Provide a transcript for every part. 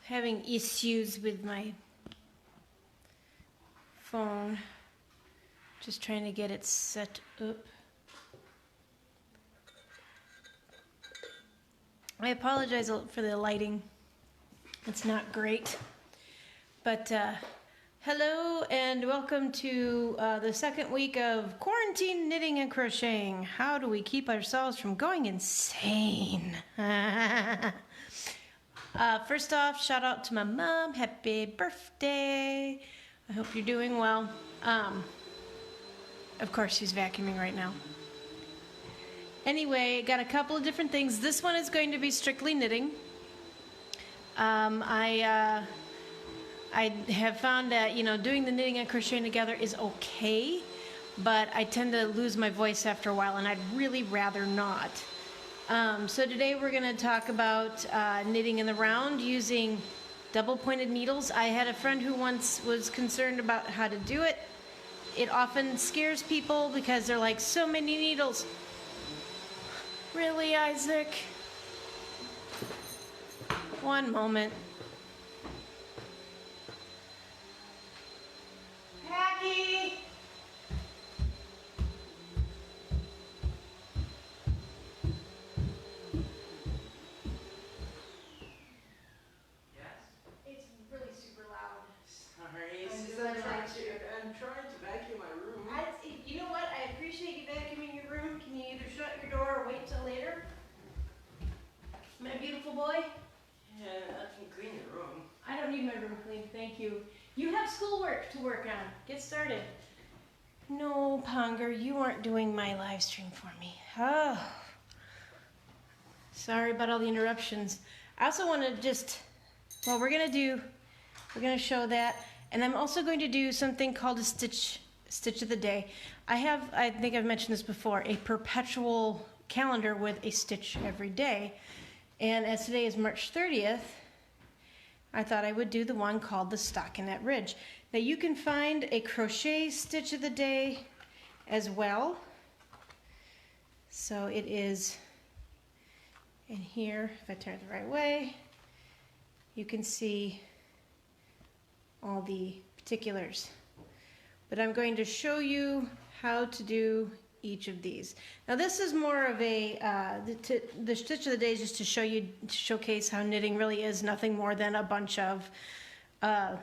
having issues with my phone. Just trying to get it set up. I apologize for the lighting. It's not great. But hello and welcome to the second week of quarantine knitting and crocheting. How do we keep ourselves from going insane? First off, shout out to my mom. Happy birthday. I hope you're doing well. Of course, she's vacuuming right now. Anyway, got a couple of different things. This one is going to be strictly knitting. I have found that, doing the knitting and crocheting together is okay, but I tend to lose my voice after a while, and I'd really rather not. So today we're going to talk about knitting in the round using double-pointed needles. I had a friend who once was concerned about how to do it. It often scares people because they're like, so many needles. Really, Isaac? One moment. Maggie! I'm trying to vacuum my room. You know what? I appreciate you vacuuming your room. Can you either shut your door or wait till later? My beautiful boy? Yeah, I can clean your room. I don't need my room cleaned, thank you. You have schoolwork to work on. Get started. No, Ponger, you aren't doing my live stream for me. Oh. Sorry about all the interruptions. I also want to we're going to show that. And I'm also going to do something called a stitch of the day. I think I've mentioned this before, a perpetual calendar with a stitch every day. And as today is March 30th, I thought I would do the one called the Stockinette Ridge. Now you can find a crochet stitch of the day as well. So it is in here, if I turn it the right way, you can see all the particulars. But I'm going to show you how to do each of these. Now this is more of a, the stitch of the day is just to showcase how knitting really is nothing more than a bunch of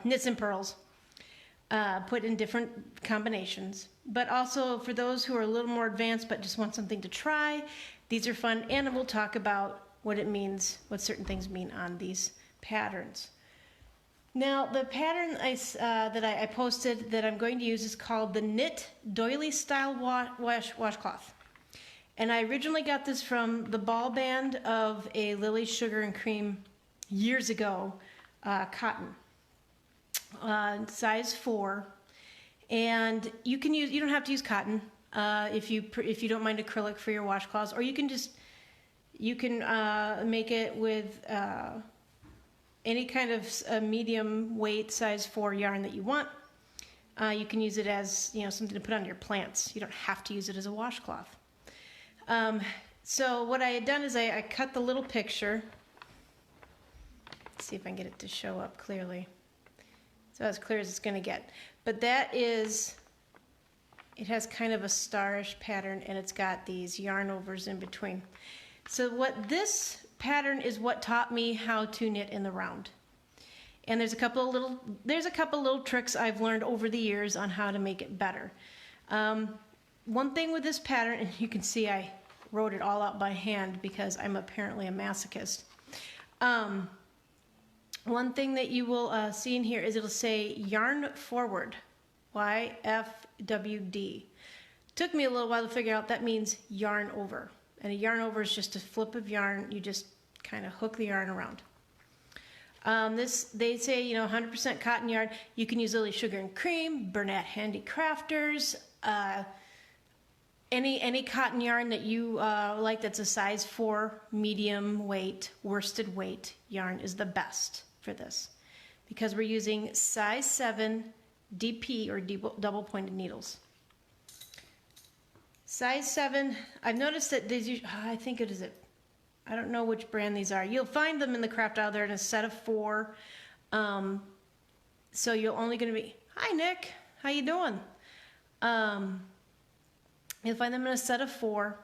knits and purls put in different combinations. But also for those who are a little more advanced but just want something to try, these are fun, and we'll talk about what it means, what certain things mean on these patterns. Now, the pattern that I posted that I'm going to use is called the Knit Doily Style Washcloth. And I originally got this from the ball band of a Lily Sugar and Cream years ago, cotton, size 4. And you don't have to use cotton if you don't mind acrylic for your washcloths, or you can make it with any kind of medium weight size 4 yarn that you want. You can use it as something to put on your plants. You don't have to use it as a washcloth. So what I had done is I cut the little picture. Let's see if I can get it to show up clearly. So as clear as it's going to get. But it has kind of a starish pattern, and it's got these yarn overs in between. So this pattern is what taught me how to knit in the round. And there's a couple little tricks I've learned over the years on how to make it better. One thing with this pattern, and you can see I wrote it all out by hand because I'm apparently a masochist. One thing that you will see in here is it'll say yarn forward, YFWD. Took me a little while to figure out that means yarn over. And a yarn over is just a flip of yarn. You just kind of hook the yarn around. They say 100% cotton yarn. You can use Lily Sugar and Cream, Bernat Handicrafters, any cotton yarn that you like that's a size 4 medium weight, worsted weight yarn is the best for this because we're using size 7 DP or double pointed needles. Size 7, I've noticed that these, I think it is I don't know which brand these are. You'll find them in the craft aisle. They're in a set of 4. So you're only going to be, hi Nick, how you doing? You'll find them in a set of 4.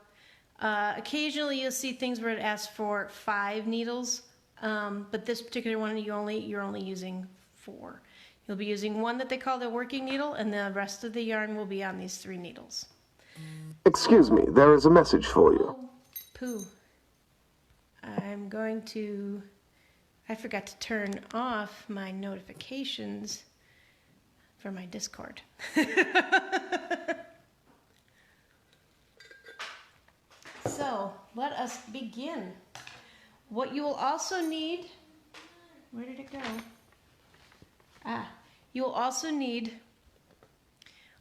Occasionally you'll see things where it asks for 5 needles, but this particular one you're only using 4. You'll be using one that they call the working needle, and the rest of the yarn will be on these 3 needles. Excuse me, there is a message for you. Oh, poo. I forgot to turn off my notifications for my Discord. So, let us begin. What you will also need, where did it go? You'll also need,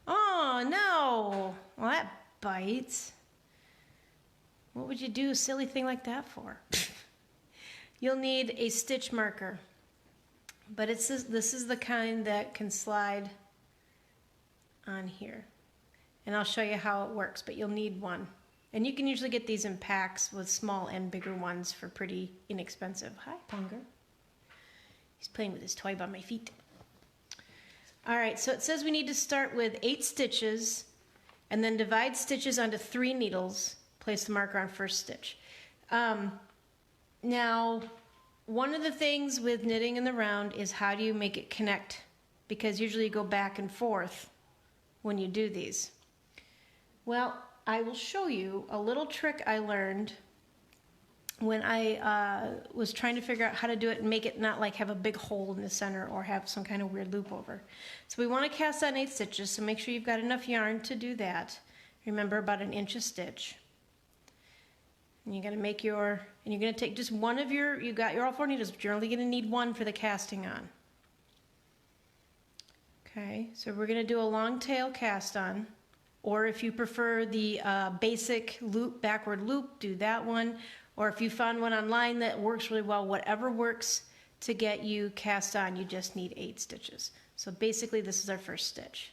oh no, well that bites. What would you do a silly thing like that for? You'll need a stitch marker, but this is the kind that can slide on here. And I'll show you how it works, but you'll need one. And you can usually get these in packs with small and bigger ones for pretty inexpensive. Hi, Punger. He's playing with his toy by my feet. All right, so it says we need to start with 8 stitches and then divide stitches onto 3 needles. Place the marker on first stitch. Now, one of the things with knitting in the round is how do you make it connect? Because usually you go back and forth when you do these. Well, I will show you a little trick I learned when I was trying to figure out how to do it and make it not like have a big hole in the center or have some kind of weird loop over. So we want to cast on 8 stitches, so make sure you've got enough yarn to do that. Remember, about 1 inch a stitch. And you're going to make and you're going to take just one of you got your all 4 needles, but you're only going to need one for the casting on. Okay, so we're going to do a long tail cast on, or if you prefer the basic loop, backward loop, do that one. Or if you found one online that works really well, whatever works to get you cast on, you just need 8 stitches. So basically this is our first stitch.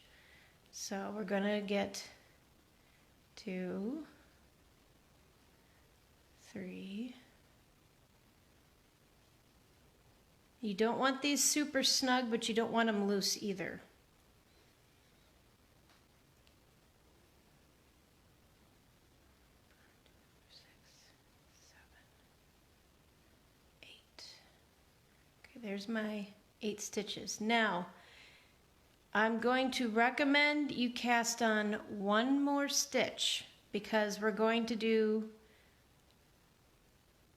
So we're going to get 2, 3. You don't want these super snug, but you don't want them loose either. 6, 7, 8. Okay, there's my 8 stitches. Now, I'm going to recommend you cast on 1 more stitch because we're going to do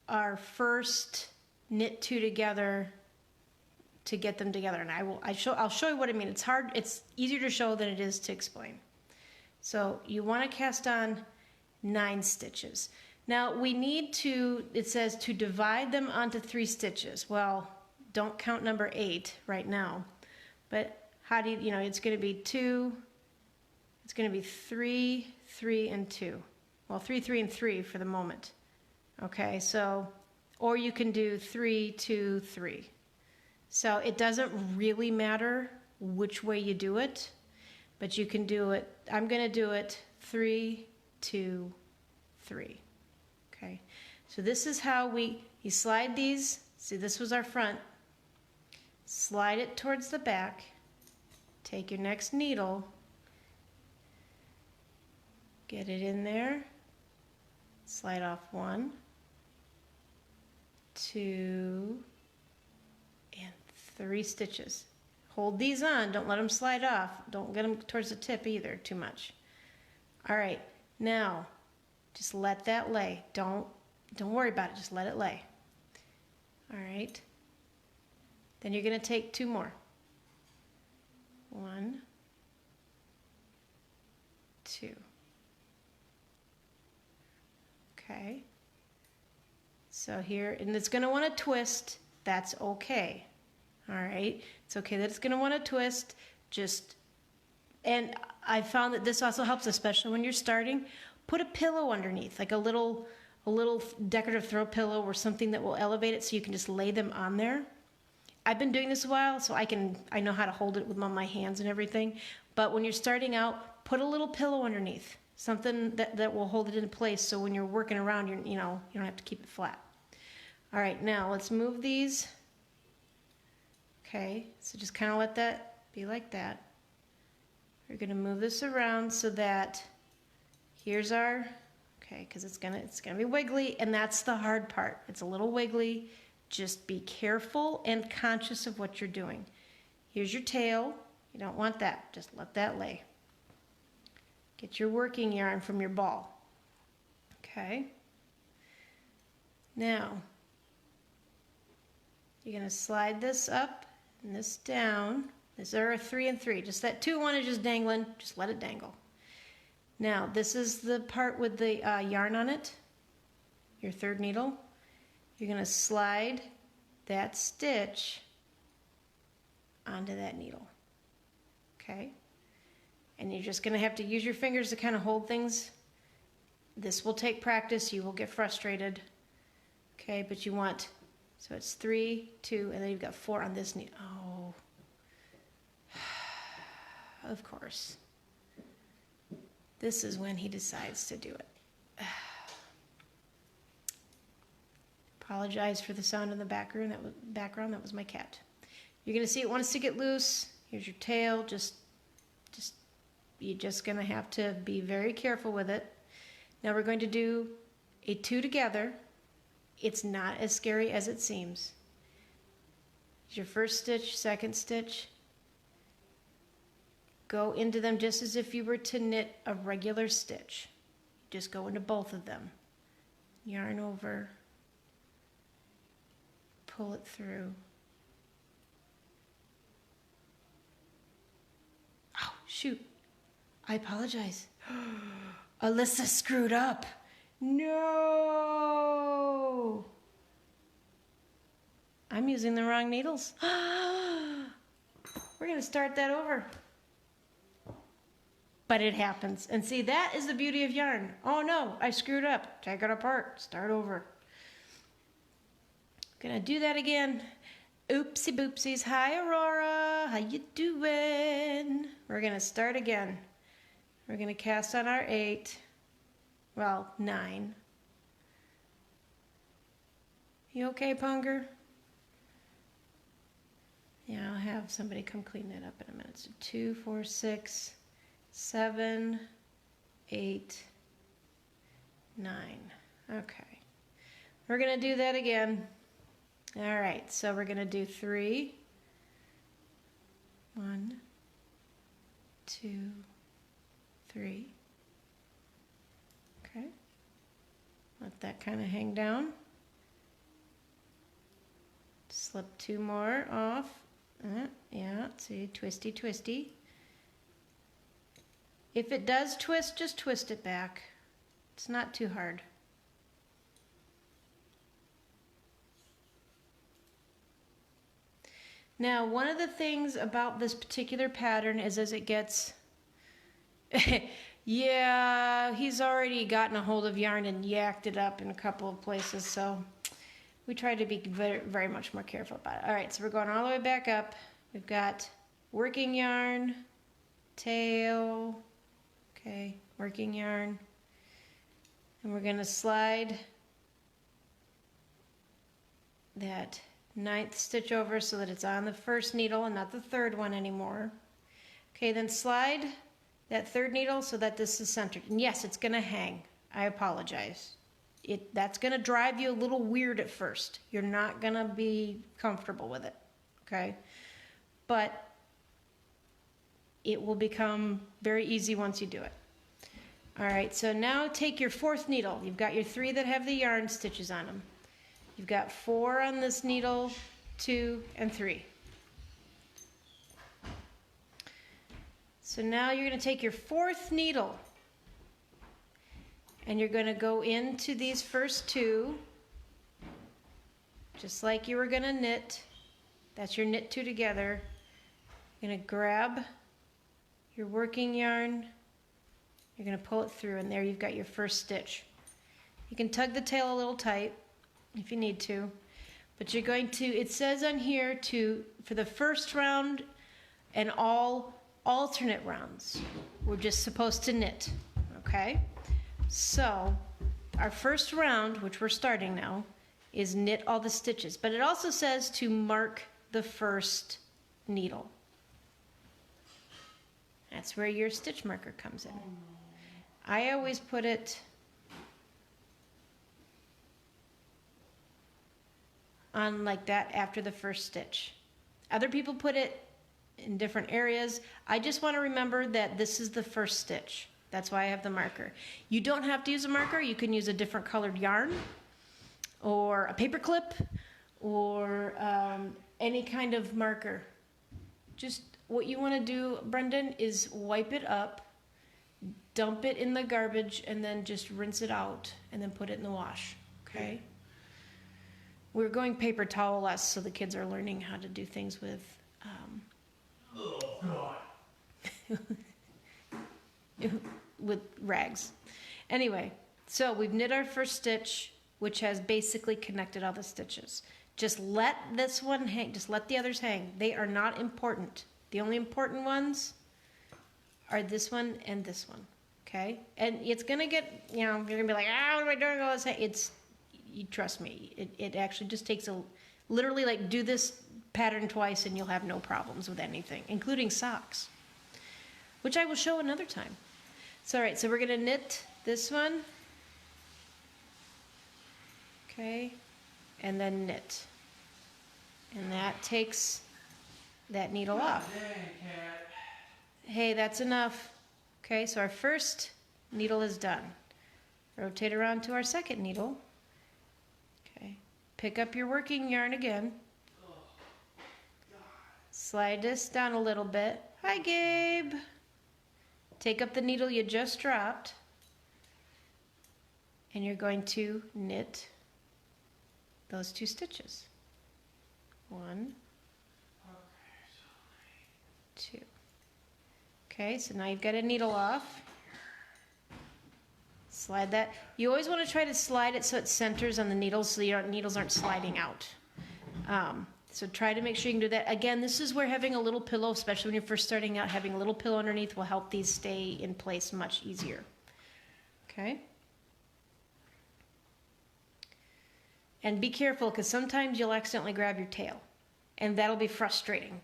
our first knit 2 together to get them together, and I'll show you what I mean. It's hard, it's easier to show than it is to explain. So you want to cast on 9 stitches. Now we need to, it says to divide them onto 3 stitches. Well, don't count number 8 right now, but how do you know, it's going to be 2, it's going to be 3, 3, and 2. Well, 3, 3, and 3 for the moment. Okay, so, or you can do 3, 2, 3. So it doesn't really matter which way you do it, but you can do it, I'm going to do it 3, 2, 3. Okay, so this is how you slide these, see this was our front, slide it towards the back, take your next needle, get it in there, slide off 1, 2, and 3 stitches. Hold these on, don't let them slide off. Don't get them towards the tip either too much. All right, now just let that lay. Don't worry about it, just let it lay. All right. Then you're going to take 2 more. 1, 2. Okay. So here, and it's going to want to twist. That's okay. All right. It's okay that it's going to want to twist. And I found that this also helps, especially when you're starting. Put a pillow underneath, like a little decorative throw pillow or something that will elevate it so you can just lay them on there. I've been doing this a while, so I know how to hold it with my hands and everything. But when you're starting out, put a little pillow underneath, something that will hold it in place so when you're working around, you don't have to keep it flat. All right, now let's move these. Okay, so just kind of let that be like that. We're gonna move this around so that here's our, okay, because it's gonna be wiggly, and that's the hard part. It's a little wiggly. Just be careful and conscious of what you're doing. Here's your tail. You don't want that. Just let that lay. Get your working yarn from your ball. Okay. Now, you're gonna slide this up and this down. These are a 3 and 3. Just that 2-1 is just dangling. Just let it dangle. Now, this is the part with the yarn on it, your third needle. You're going to slide that stitch onto that needle, okay? And you're just going to have to use your fingers to kind of hold things. This will take practice. You will get frustrated, okay? But you want, so it's 3, 2, and then you've got 4 on this needle. Oh, of course. This is when he decides to do it. Apologize for the sound in the background. That was my cat. You're gonna see it wants to get loose. Here's your tail. You're just gonna have to be very careful with it. Now we're going to do a 2 together. It's not as scary as it seems. Here's your first stitch, second stitch. Go into them just as if you were to knit a regular stitch. Just go into both of them. Yarn over. Pull it through. Oh, shoot. I apologize. Alyssa screwed up. No. I'm using the wrong needles. We're going to start that over. But it happens. And see, that is the beauty of yarn. Oh no, I screwed up. Take it apart. Start over. Gonna do that again. Oopsie boopsies. Hi, Aurora. How you doing? We're gonna start again. We're gonna cast on our 8. Well, 9. You okay, Punger? Yeah, I'll have somebody come clean that up in a minute. So 2, 4, 6, 7, 8, 9. Okay. We're going to do that again. All right, so we're going to do 3. 1, 2, 3. Okay. Let that kind of hang down. Slip 2 more off. Yeah, see, twisty, twisty. If it does twist, just twist it back. It's not too hard. Now, one of the things about this particular pattern is as it gets, yeah, he's already gotten a hold of yarn and yacked it up in a couple of places, so we try to be very, very much more careful about it. All right, so we're going all the way back up. We've got working yarn, tail, okay, working yarn, and we're going to slide that 9th stitch over so that it's on the first needle and not the 3rd one anymore. Okay, then slide that 3rd needle so that this is centered. And yes, it's going to hang. I apologize. That's going to drive you a little weird at first. You're not going to be comfortable with it, okay? But it will become very easy once you do it. All right, so now take your 4th needle. You've got your 3 that have the yarn stitches on them. You've got 4 on this needle, 2 and 3. So now you're going to take your 4th needle and you're going to go into these first 2, just like you were going to knit. That's your knit 2 together. You're going to grab your working yarn. You're going to pull it through, and there you've got your first stitch. You can tug the tail a little tight if you need to, but you're going to, it says on here for the first round and all alternate rounds, we're just supposed to knit, okay? So our first round, which we're starting now, is knit all the stitches. But it also says to mark the first needle. That's where your stitch marker comes in. I always put it on like that after the first stitch. Other people put it in different areas. I just want to remember that this is the first stitch. That's why I have the marker. You don't have to use a marker. You can use a different colored yarn or a paper clip or any kind of marker. Just what you want to do, Brendan, is wipe it up, dump it in the garbage, and then just rinse it out and then put it in the wash, okay? We're going paper towel-less, so the kids are learning how to do things with with rags. Anyway, so we've knit our first stitch, which has basically connected all the stitches. Just let this one hang, just let the others hang. They are not important. The only important ones are this one and this one, okay? And it's gonna get, you know, you're gonna be like, what am I doing all this? You trust me, it actually just takes literally like do this pattern twice and you'll have no problems with anything, including socks, which I will show another time. So, all right, so we're gonna knit this one, okay, and then knit. And that takes that needle off. Hey, that's enough. Okay, so our first needle is done. Rotate around to our second needle. Okay, pick up your working yarn again. Slide this down a little bit. Hi, Gabe. Take up the needle you just dropped. And you're going to knit those 2 stitches. 1, 2. Okay, so now you've got a needle off. Slide that. You always want to try to slide it so it centers on the needles so your needles aren't sliding out. So try to make sure you can do that. Again, this is where having a little pillow, especially when you're first starting out, having a little pillow underneath will help these stay in place much easier. Okay? And be careful, because sometimes you'll accidentally grab your tail, and that'll be frustrating.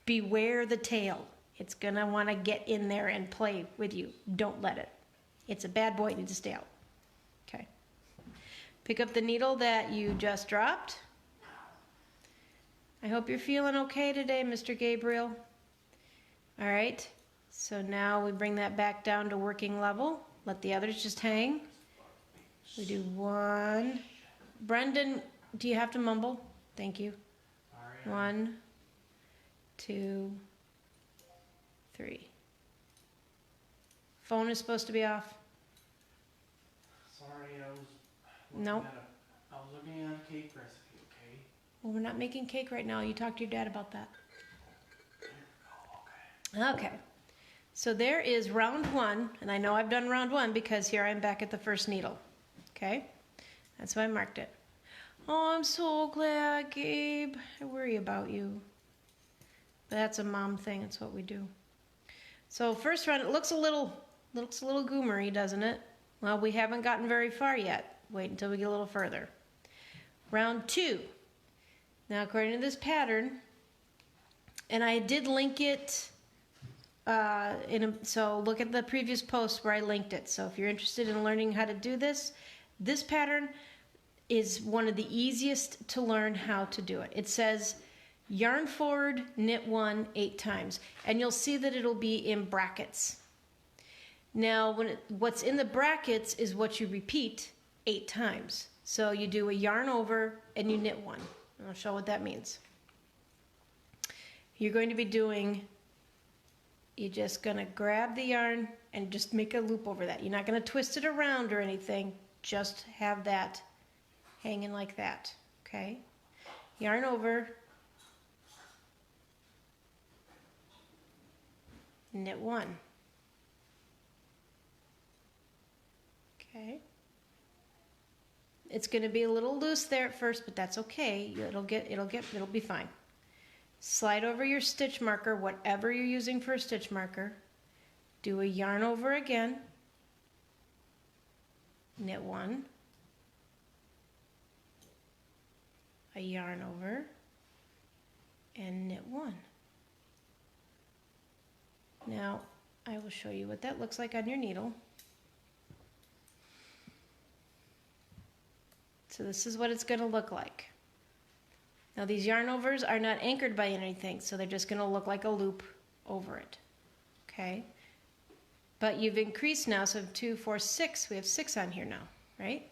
Beware the tail. It's going to want to get in there and play with you. Don't let it. It's a bad boy. It needs to stay out. Okay. Pick up the needle that you just dropped. I hope you're feeling okay today, Mr. Gabriel. All right. So now we bring that back down to working level. Let the others just hang. We do 1. Brendan, do you have to mumble? Thank you. 1, 2, 3. Phone is supposed to be off. Sorry, I was Nope. looking at a cake recipe, okay? Well, we're not making cake right now. You talk to your dad about that. Oh, Okay. So there is round 1, and I know I've done round 1 because here I'm back at the first needle. Okay? That's why I marked it. Oh, I'm so glad, Gabe. I worry about you. But that's a mom thing. That's what we do. So first round, it looks a little goomery, doesn't it? Well, we haven't gotten very far yet. Wait until we get a little further. Round 2. Now, according to this pattern, and I did link it, so look at the previous post where I linked it. So if you're interested in learning how to do this, this pattern is one of the easiest to learn how to do it. It says yarn forward, knit 1 8 times, and you'll see that it'll be in brackets. Now, what's in the brackets is what you repeat 8 times. So you do a yarn over and you knit 1. And I'll show what that means. You're going to be doing, you're just going to grab the yarn and just make a loop over that. You're not going to twist it around or anything. Just have that hanging like that, okay? Yarn over, knit 1. Okay. It's going to be a little loose there at first, but that's okay. It'll be fine. Slide over your stitch marker, whatever you're using for a stitch marker. Do a yarn over again. Knit 1. yarn over and knit one. Now I will show you what that looks like on your needle. So this is what it's going to look like. Now these yarn overs are not anchored by anything, so they're just going to look like a loop over it. Okay? But you've increased now, so 2, 4, 6. We have 6 on here now, right?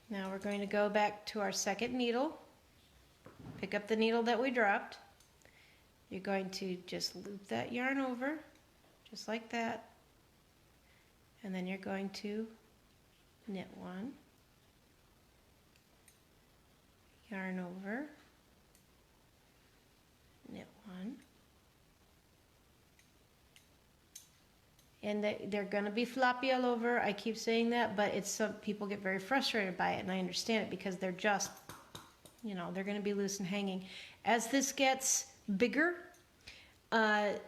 Now we're going to go back to our second needle, pick up the needle that we dropped. You're going to just loop that yarn over, just like that. And then you're going to knit one, yarn over, knit one. And they're going to be floppy all over. I keep saying that, but it's some people get very frustrated by it, and I understand it because they're just, you know, they're going to be loose and hanging. As this gets bigger,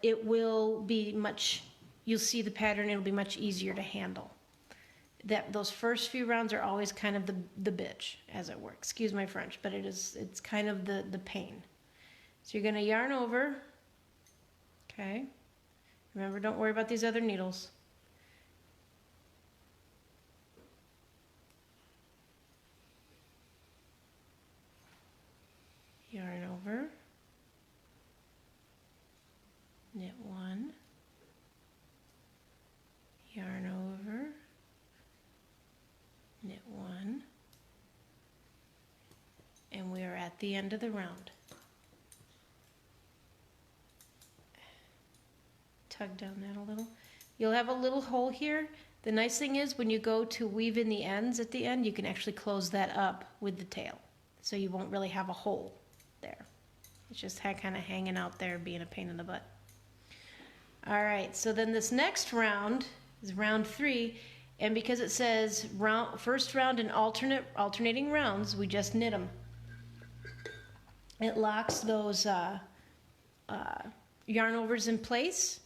it will be much, you'll see the pattern, it'll be much easier to handle. Those first few rounds are always kind of the bitch, as it were. Excuse my French, but it's kind of the pain. So you're going to yarn over, okay? Remember, don't worry about these other needles. Yarn over, knit one, yarn over, knit one, and we are at the end of the round. Tug down that a little. You'll have a little hole here. The nice thing is when you go to weave in the ends at the end, you can actually close that up with the tail. So you won't really have a hole there. It's just kind of hanging out there being a pain in the butt. All right, so then this next round is round 3, and because it says first round in alternating rounds, we just knit them. It locks those yarn overs in place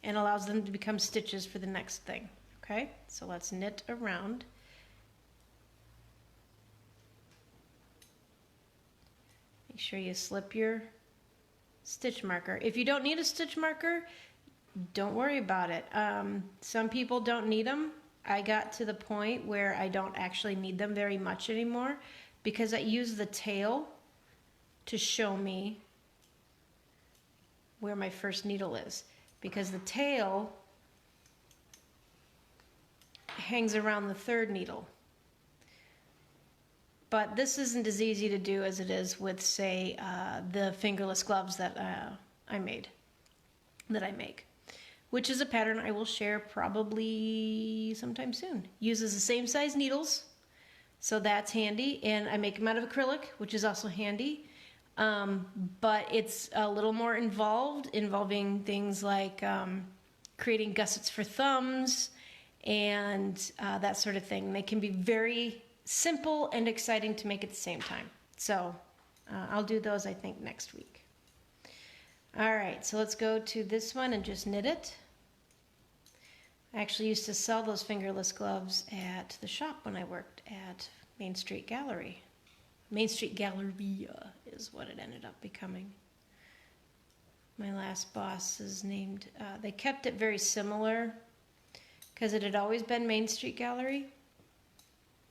and allows them to become stitches for the next thing. Okay, so let's knit around. Make sure you slip your stitch marker. If you don't need a stitch marker, don't worry about it. Some people don't need them. I got to the point where I don't actually need them very much anymore because I use the tail to show me where my first needle is, because the tail hangs around the third needle. But this isn't as easy to do as it is with, say, the fingerless gloves that I make, which is a pattern I will share probably sometime soon. Uses the same size needles, so that's handy, and I make them out of acrylic, which is also handy. But it's a little more involving things like creating gussets for thumbs and that sort of thing. They can be very simple and exciting to make at the same time. So I'll do those, I think, next week. All right, so let's go to this one and just knit it. I actually used to sell those fingerless gloves at the shop when I worked at Main Street Gallery. Main Street Galleria is what it ended up becoming. My last boss is named, they kept it very similar because it had always been Main Street Gallery.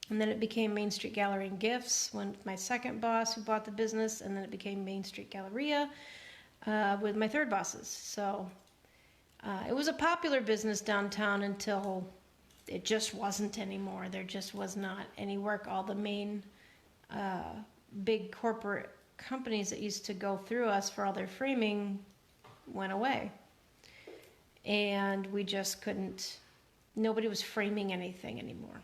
And then it became Main Street Gallery and Gifts when my second boss who bought the business, and then it became Main Street Galleria with my third bosses. So it was a popular business downtown until it just wasn't anymore. There just was not any work. All the main big corporate companies that used to go through us for all their framing went away. And we just couldn't, nobody was framing anything anymore,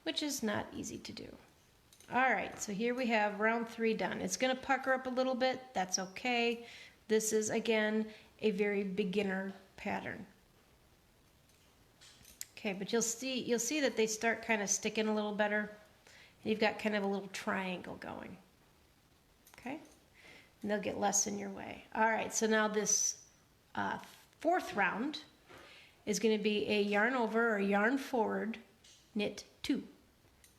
which is not easy to do. All right, so here we have round 3 done. It's gonna pucker up a little bit, that's okay. This is, again, a very beginner pattern. Okay, but you'll see that they start kind of sticking a little better. And you've got kind of a little triangle going. Okay? And they'll get less in your way. All right, so now this 4th round is going to be a yarn over or yarn forward, knit 2.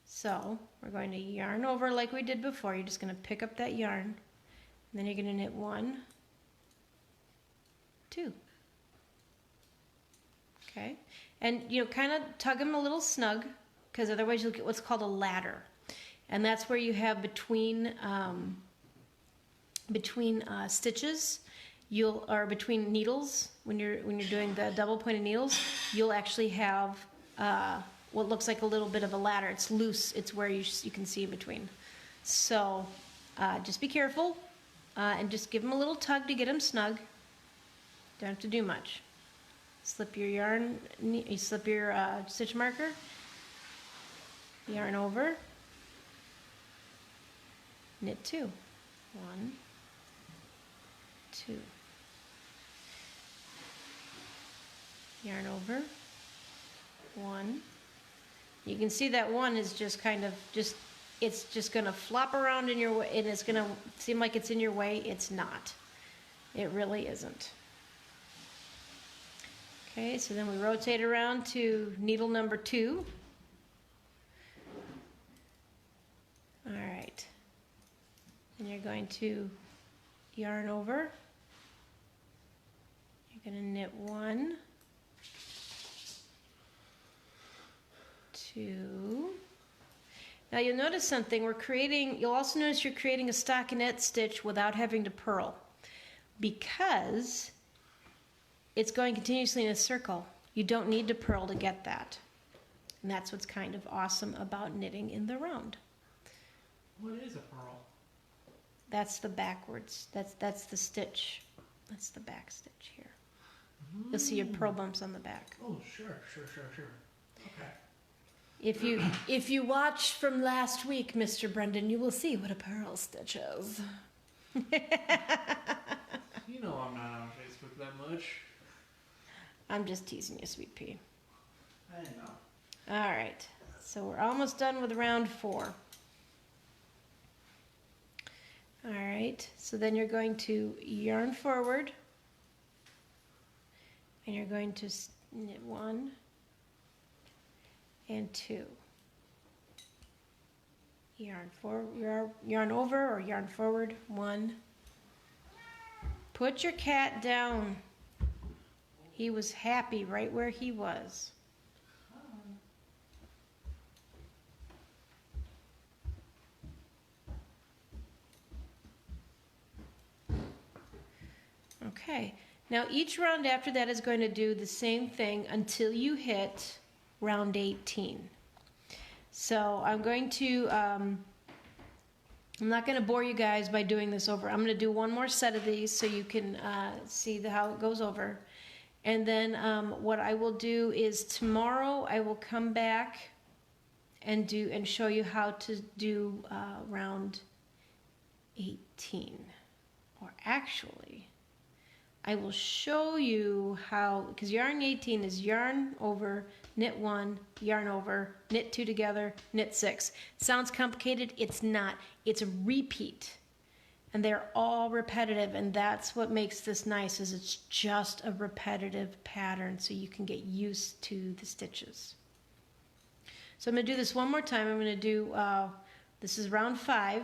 So we're going to yarn over like we did before. You're just going to pick up that yarn, and then you're going to knit 1, 2. Okay, and kind of tug them a little snug, because otherwise you'll get what's called a ladder, and that's where you have between stitches, or between needles, when you're doing the double pointed needles, you'll actually have what looks like a little bit of a ladder. It's loose. It's where you can see in between. So just be careful and just give them a little tug to get them snug. Don't have to do much. Slip your yarn, you slip your stitch marker, yarn over, knit 2, 1, 2, yarn over, 1. You can see that 1 is just kind of it's just going to flop around in your way, and it's going to seem like it's in your way. It's not. It really isn't. Okay, so then we rotate around to needle number 2. All right. And you're going to yarn over. You're going to knit 1, 2. Now you'll notice something. You'll also notice you're creating a stockinette stitch without having to purl, because it's going continuously in a circle. You don't need to purl to get that. And that's what's kind of awesome about knitting in the round. What is a purl? That's the backwards. That's the stitch. That's the back stitch here. You'll see your purl bumps on the back. Oh, sure. Okay. If you watch from last week, Mr. Brendan, you will see what a purl stitch is. You know I'm not on Facebook that much. I'm just teasing you, sweet pea. I know. All right, so we're almost done with round 4. All right, so then you're going to yarn forward, and you're going to knit 1 and 2. Yarn over or yarn forward, 1. Put your cat down. He was happy right where he was. Okay, now each round after that is going to do the same thing until you hit round 18. So I'm going to, I'm not going to bore you guys by doing this over. I'm going to do one more set of these so you can see how it goes over. And then what I will do is tomorrow I will come back and show you how to do round 18. Or actually, I will show you how, because yarn 18 is yarn over, knit 1, yarn over, knit 2 together, knit 6. Sounds complicated? It's not. It's a repeat. And they're all repetitive, and that's what makes this nice, is it's just a repetitive pattern so you can get used to the stitches. So I'm going to do this one more time. I'm going to do, this is round 5.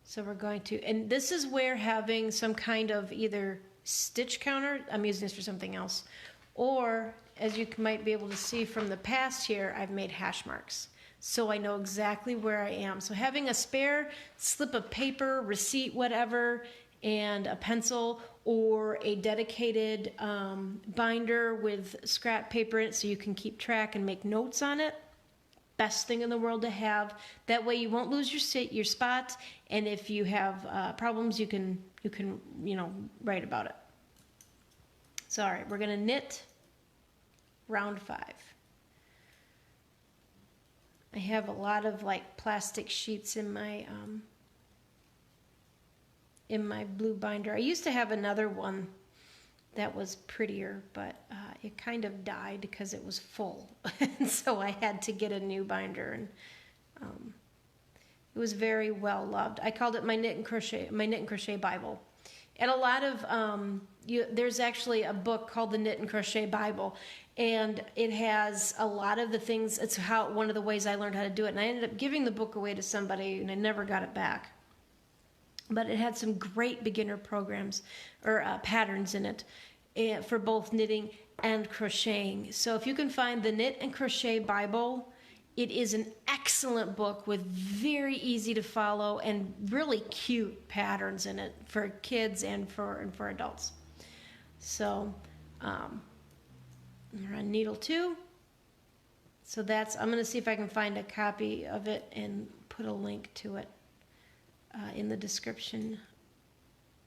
So we're going to, and this is where having some kind of either stitch counter, I'm using this for something else, or as you might be able to see from the past here, I've made hash marks. So I know exactly where I am. So having a spare slip of paper, receipt, whatever, and a pencil, or a dedicated binder with scrap paper in it so you can keep track and make notes on it. Best thing in the world to have. That way you won't lose your spot, and if you have problems, you can write about it. So all right, we're gonna knit round 5. I have a lot of like plastic sheets in my blue binder. I used to have another one that was prettier, but it kind of died because it was full, and so I had to get a new binder. And it was very well loved. I called it my knit and crochet Bible, And a lot of, there's actually a book called the Knit and Crochet Bible, and it has a lot of the things. It's one of the ways I learned how to do it, and I ended up giving the book away to somebody, and I never got it back. But it had some great beginner programs or patterns in it for both knitting and crocheting. So if you can find the Knit and Crochet Bible, it is an excellent book with very easy to follow and really cute patterns in it for kids and for adults. So we're on needle 2. So I'm going to see if I can find a copy of it and put a link to it in the description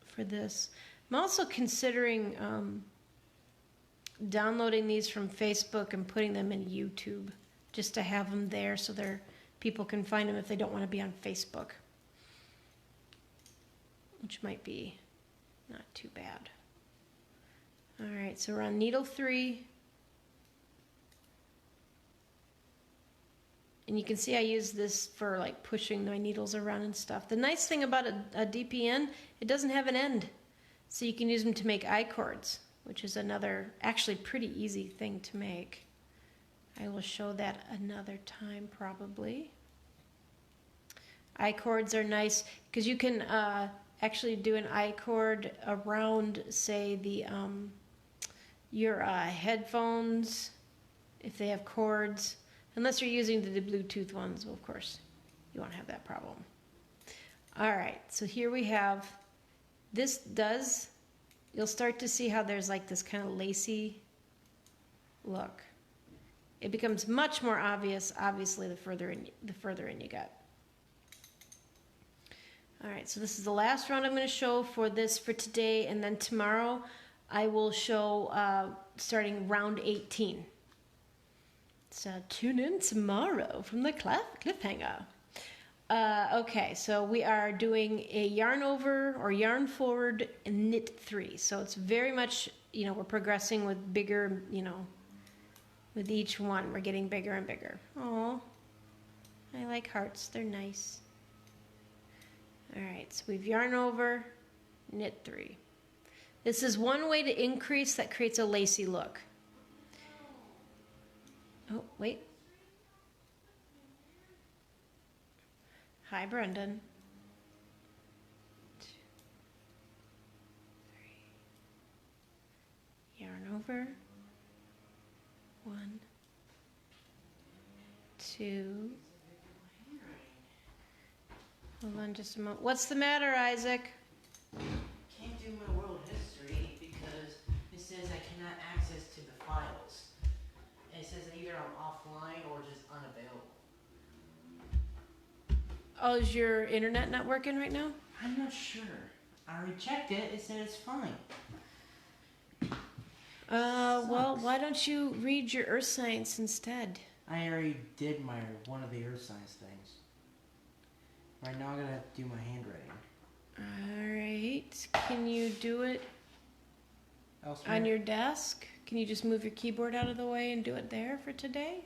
for this. I'm also considering downloading these from Facebook and putting them in YouTube, just to have them there so people can find them if they don't want to be on Facebook, which might be not too bad. All right, so we're on needle 3. And you can see I use this for like pushing my needles around and stuff. The nice thing about a DPN, it doesn't have an end. So you can use them to make I-cords, which is another actually pretty easy thing to make. I will show that another time probably. I-cords are nice because you can actually do an I-cord around, say, your headphones if they have cords. Unless you're using the Bluetooth ones, well, of course, you won't have that problem. All right, so here we have, you'll start to see how there's like this kind of lacy look. It becomes much more obvious, obviously, the further in you get. All right, so this is the last round I'm going to show for today, and then tomorrow I will show starting round 18. So tune in tomorrow from the cliffhanger. Okay, so we are doing a yarn over or yarn forward and knit 3. So it's very much, we're progressing with bigger, with each one, we're getting bigger and bigger. Oh, I like hearts, they're nice. All right, so we've yarn over, knit 3. This is one way to increase that creates a lacy look. Oh, wait. Hi, Brendan. 2, 3. Yarn over. 1, 2. Hold on just a moment. What's the matter, Isaac? Can't do my world history because it says I cannot access to the files. And it says that either I'm offline or just unavailable. Oh, is your internet not working right now? I'm not sure. I already checked it. It said it's fine. Well, why don't you read your earth science instead? I already did one of the earth science things. Right now I'm gonna have to do my handwriting. Alright. Can you do it Elsewhere? on your desk? Can you just move your keyboard out of the way and do it there for today?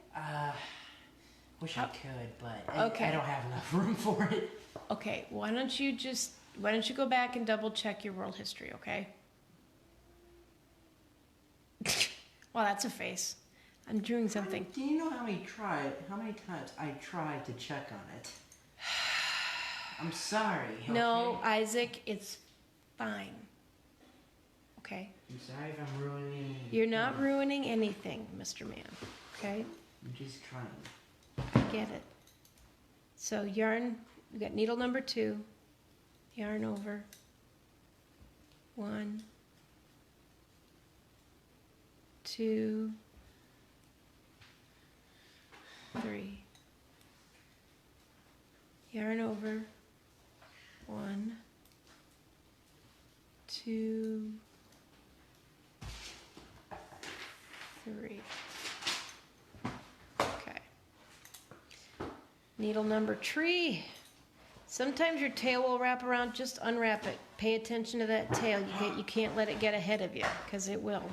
Wish I could, but Okay. I don't have enough room for it. Okay, why don't you go back and double check your world history, okay? Well, that's a face. I'm doing something. Do you know how many times I tried to check on it? I'm sorry. Okay? No, Isaac, it's fine. Okay? I'm sorry if I'm ruining. You're not ruining anything, Mr. Man. Okay? I'm just trying. I get it. So yarn, we got needle number 2, yarn over, 1, 2, 3, yarn over, 1, 2, 3. Okay. Needle number 3. Sometimes your tail will wrap around. Just unwrap it. Pay attention to that tail. You can't let it get ahead of you because it will.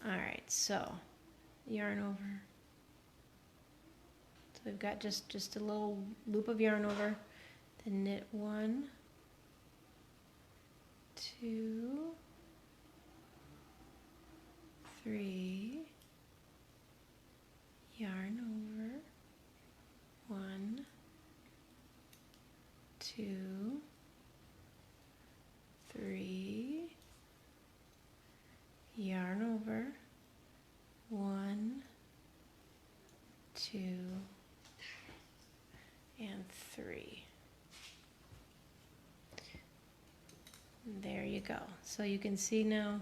All right, so yarn over. So we've got just a little loop of yarn over. Then knit 1, 2, 3, yarn over, 1, 2, 3, yarn over, 1, 2, and 3. There you go. So you can see now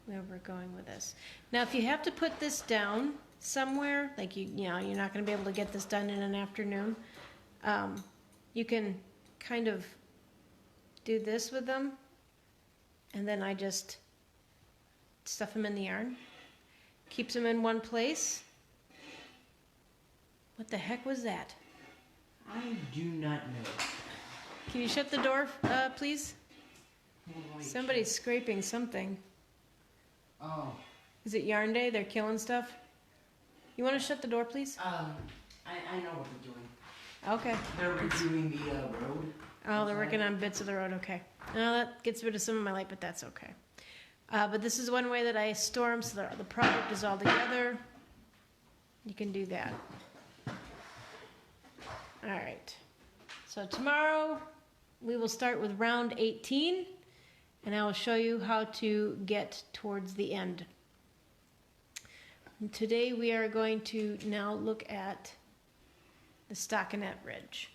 where we're going with this. Now, if you have to put this down somewhere, like you know, you're not going to be able to get this done in an afternoon, you can kind of do this with them, and then I just stuff them in the yarn. Keeps them in one place. What the heck was that? I do not know. Can you shut the door, please? Somebody's scraping something. Oh. Is it yarn day? They're killing stuff? You want to shut the door, please? I know what they're doing. Okay. They're redoing the road. Oh, they're working on bits of the road. Okay. Now that gets rid of some of my light, but that's okay. But this is one way that I store them so the product is all together. You can do that. All right. So tomorrow we will start with round 18, and I will show you how to get towards the end. And today we are going to now look at the Stockinette Ridge.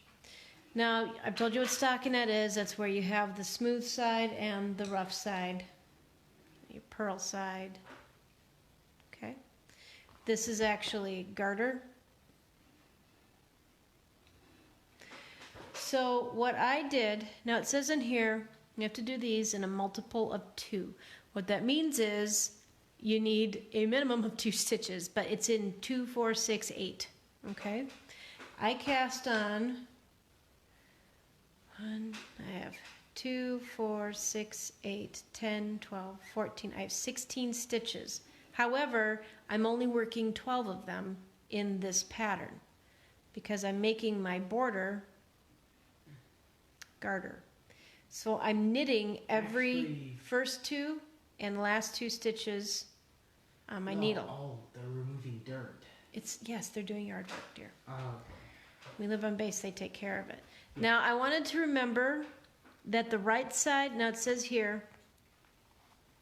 Now, I've told you what stockinette is. That's where you have the smooth side and the rough side, your purl side. Okay. This is actually garter. So what I did, now it says in here, you have to do these in a multiple of 2. What that means is you need a minimum of 2 stitches, but it's in 2, 4, 6, 8. Okay. I cast on I have 2, 4, 6, 8, 10, 12, 14. I have 16 stitches. However, I'm only working 12 of them in this pattern because I'm making my border garter. So I'm knitting every first 2 and last 2 stitches on my needle. Oh, they're removing dirt. Yes, they're doing yard work, dear. Oh. We live on base, they take care of it. Now, I wanted to remember that the right side, now it says here,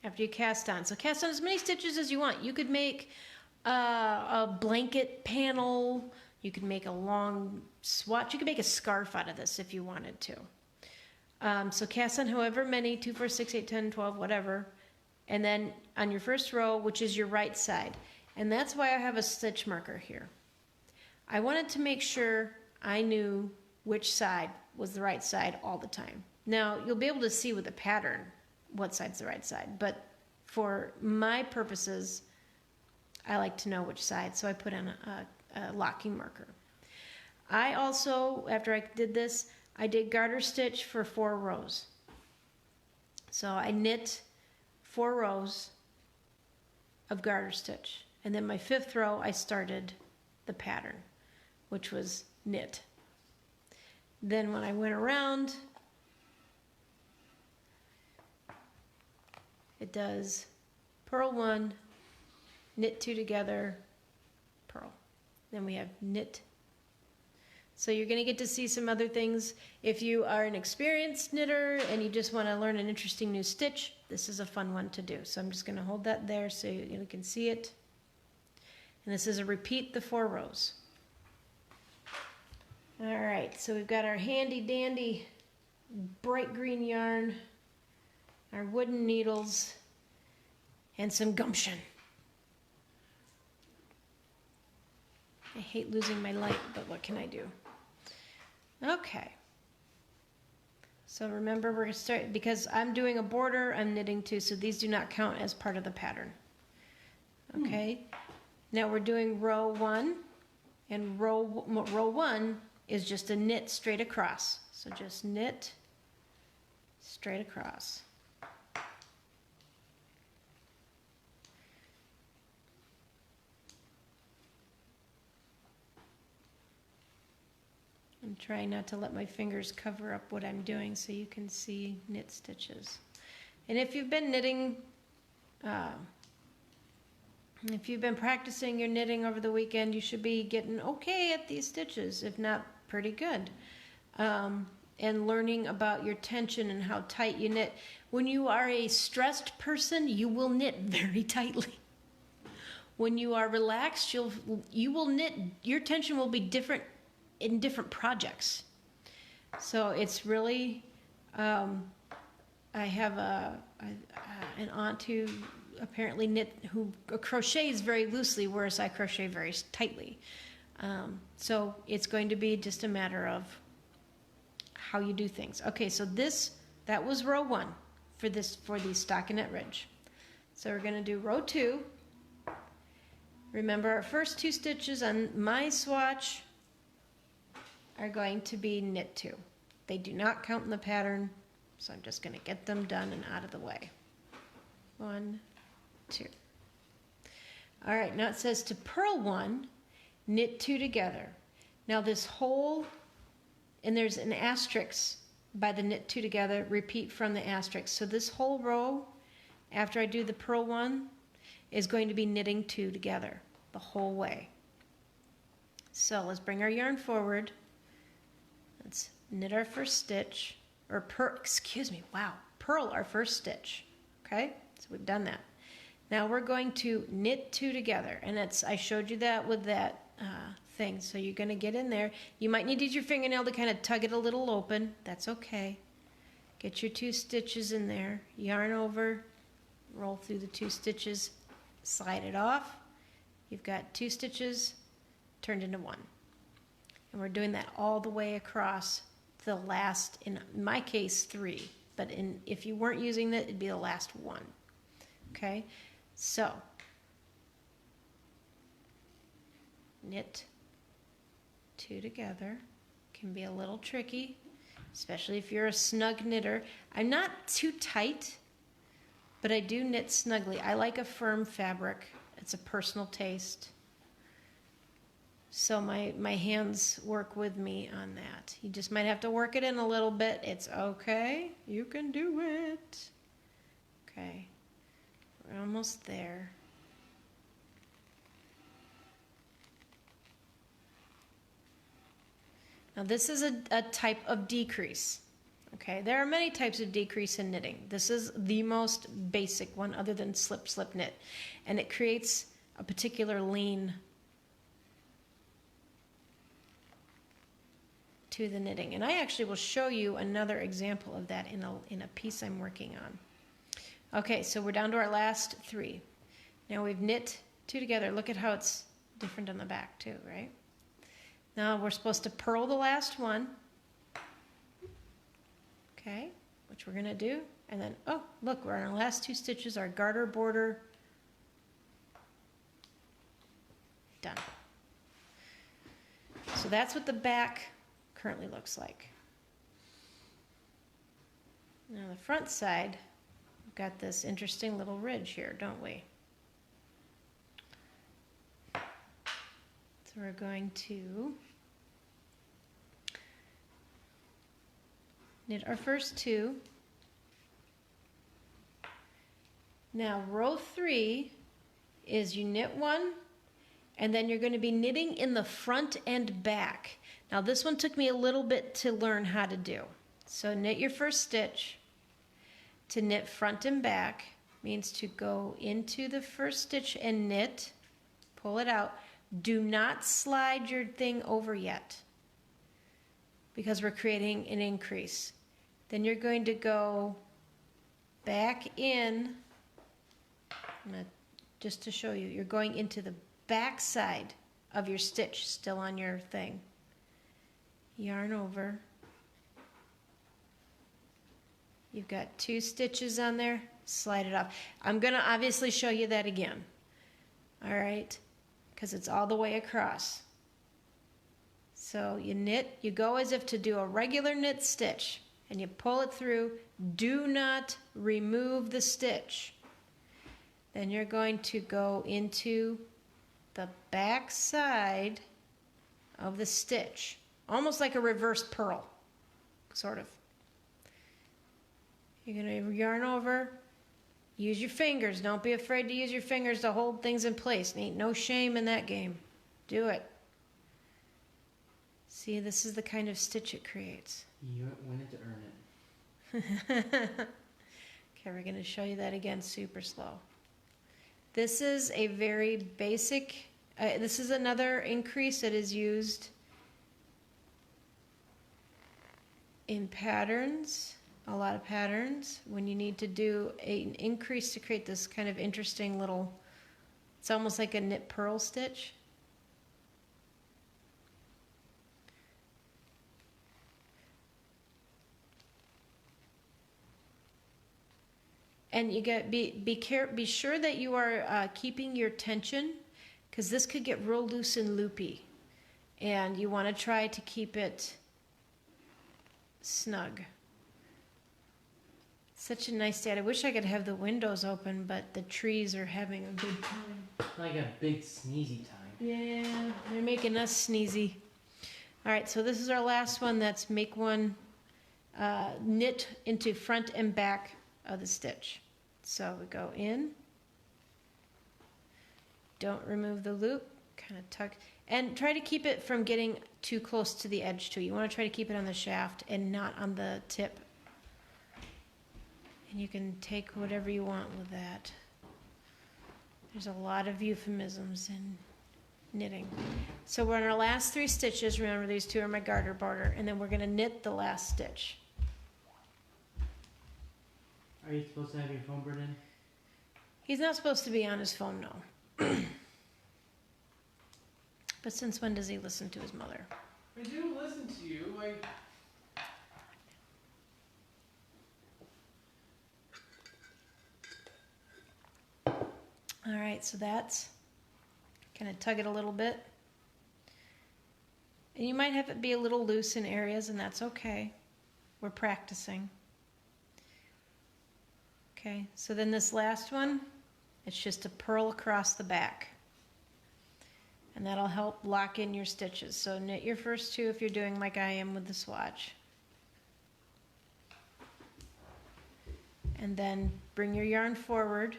after you cast on. So cast on as many stitches as you want. You could make a blanket panel. You could make a long swatch. You could make a scarf out of this if you wanted to. So cast on however many, 2, 4, 6, 8, 10, 12, whatever. And then on your first row, which is your right side. And that's why I have a stitch marker here. I wanted to make sure I knew which side was the right side all the time. Now, you'll be able to see with the pattern what side's the right side, but for my purposes, I like to know which side, so I put in a locking marker. I also, after I did this, I did garter stitch for 4 rows. So I knit 4 rows of garter stitch, and then my 5th row I started the pattern, which was knit. Then when I went around, it does purl 1, knit 2 together, purl. Then we have knit. So you're going to get to see some other things. If you are an experienced knitter and you just want to learn an interesting new stitch, this is a fun one to do. So I'm just going to hold that there so you can see it. And this is a repeat the 4 rows. All right, so we've got our handy dandy bright green yarn, our wooden needles, and some gumption. I hate losing my light, but what can I do? Okay. So remember, we're going to start, because I'm doing a border, I'm knitting 2, so these do not count as part of the pattern. Okay. Now we're doing row 1, and row 1 is just a knit straight across. So just knit straight across. I'm trying not to let my fingers cover up what I'm doing so you can see knit stitches. And if you've been knitting, if you've been practicing your knitting over the weekend, you should be getting okay at these stitches, if not pretty good. And learning about your tension and how tight you knit. When you are a stressed person, you will knit very tightly. When you are relaxed, you will knit. Your tension will be different in different projects. So it's really. I have an aunt who apparently who crochets very loosely, whereas I crochet very tightly. So it's going to be just a matter of how you do things. Okay, so that was row 1 for the Stockinette Ridge. So we're going to do row 2. Remember, our first 2 stitches on my swatch are going to be knit 2. They do not count in the pattern, so I'm just going to get them done and out of the way. 1, 2. All right, now it says to purl 1, knit 2 together. Now this whole, and there's an asterisk by the knit 2 together, repeat from the asterisk. So this whole row, after I do the purl 1, is going to be knitting 2 together the whole way. So let's bring our yarn forward. Let's knit our first stitch, or purl our first stitch. Okay, so we've done that. Now we're going to knit 2 together, and I showed you that with that thing. So you're going to get in there. You might need to use your fingernail to kind of tug it a little open. That's okay. Get your 2 stitches in there, yarn over, roll through the 2 stitches, slide it off. You've got 2 stitches turned into 1. And we're doing that all the way across the last, in my case, 3. But if you weren't using that, it'd be the last 1. Okay? So, knit 2 together. Can be a little tricky, especially if you're a snug knitter. I'm not too tight, but I do knit snugly. I like a firm fabric. It's a personal taste. So my hands work with me on that. You just might have to work it in a little bit. It's okay. You can do it. Okay. We're almost there. Now this is a type of decrease. Okay, there are many types of decrease in knitting. This is the most basic one other than slip, slip, knit. And it creates a particular lean to the knitting. And I actually will show you another example of that in a piece I'm working on. Okay, so we're down to our last 3. Now we've knit 2 together. Look at how it's different on the back too, right? Now we're supposed to purl the last one. Okay, which we're going to do. And then, oh, look, we're on our last 2 stitches, our garter border. Done. So that's what the back currently looks like. Now the front side, we've got this interesting little ridge here, don't we? So we're going to knit our first 2. Now row 3 is you knit 1, and then you're going to be knitting in the front and back. Now this one took me a little bit to learn how to do. So knit your first stitch. To knit front and back means to go into the first stitch and knit, pull it out. Do not slide your thing over yet, because we're creating an increase. Then you're going to go back in, just to show you, you're going into the back side of your stitch, still on your thing. Yarn over. You've got 2 stitches on there, slide it off. I'm going to obviously show you that again, all right, because it's all the way across. So you knit, you go as if to do a regular knit stitch, and you pull it through. Do not remove the stitch. Then you're going to go into the back side of the stitch, almost like a reverse purl, sort of. You're gonna yarn over. Use your fingers. Don't be afraid to use your fingers to hold things in place. Ain't no shame in that game. Do it. See, this is the kind of stitch it creates. You win it to earn it. Okay, we're going to show you that again super slow. This is a very basic, this is another increase that is used in patterns, a lot of patterns, when you need to do an increase to create this kind of interesting little, it's almost like a knit purl stitch. And you get be sure that you are keeping your tension, because this could get real loose and loopy, and you want to try to keep it snug. Such a nice day. I wish I could have the windows open, but the trees are having a good time. Like a big sneezy time. Yeah, they're making us sneezy. All right, so this is our last one. That's make one knit into front and back of the stitch. So we go in, don't remove the loop, kind of tuck, and try to keep it from getting too close to the edge too. You want to try to keep it on the shaft and not on the tip. And you can take whatever you want with that. There's a lot of euphemisms in knitting. So we're in our last 3 stitches. Remember, these 2 are my garter border, and then we're going to knit the last stitch. Are you supposed to have your phone, Brennan? He's not supposed to be on his phone, no. But since when does he listen to his mother? I do listen to you. All right, so that's kind of tug it a little bit. And you might have it be a little loose in areas, and that's okay. We're practicing. Okay, so then this last one, it's just a purl across the back. And that'll help lock in your stitches. So knit your first 2 if you're doing like I am with the swatch. And then bring your yarn forward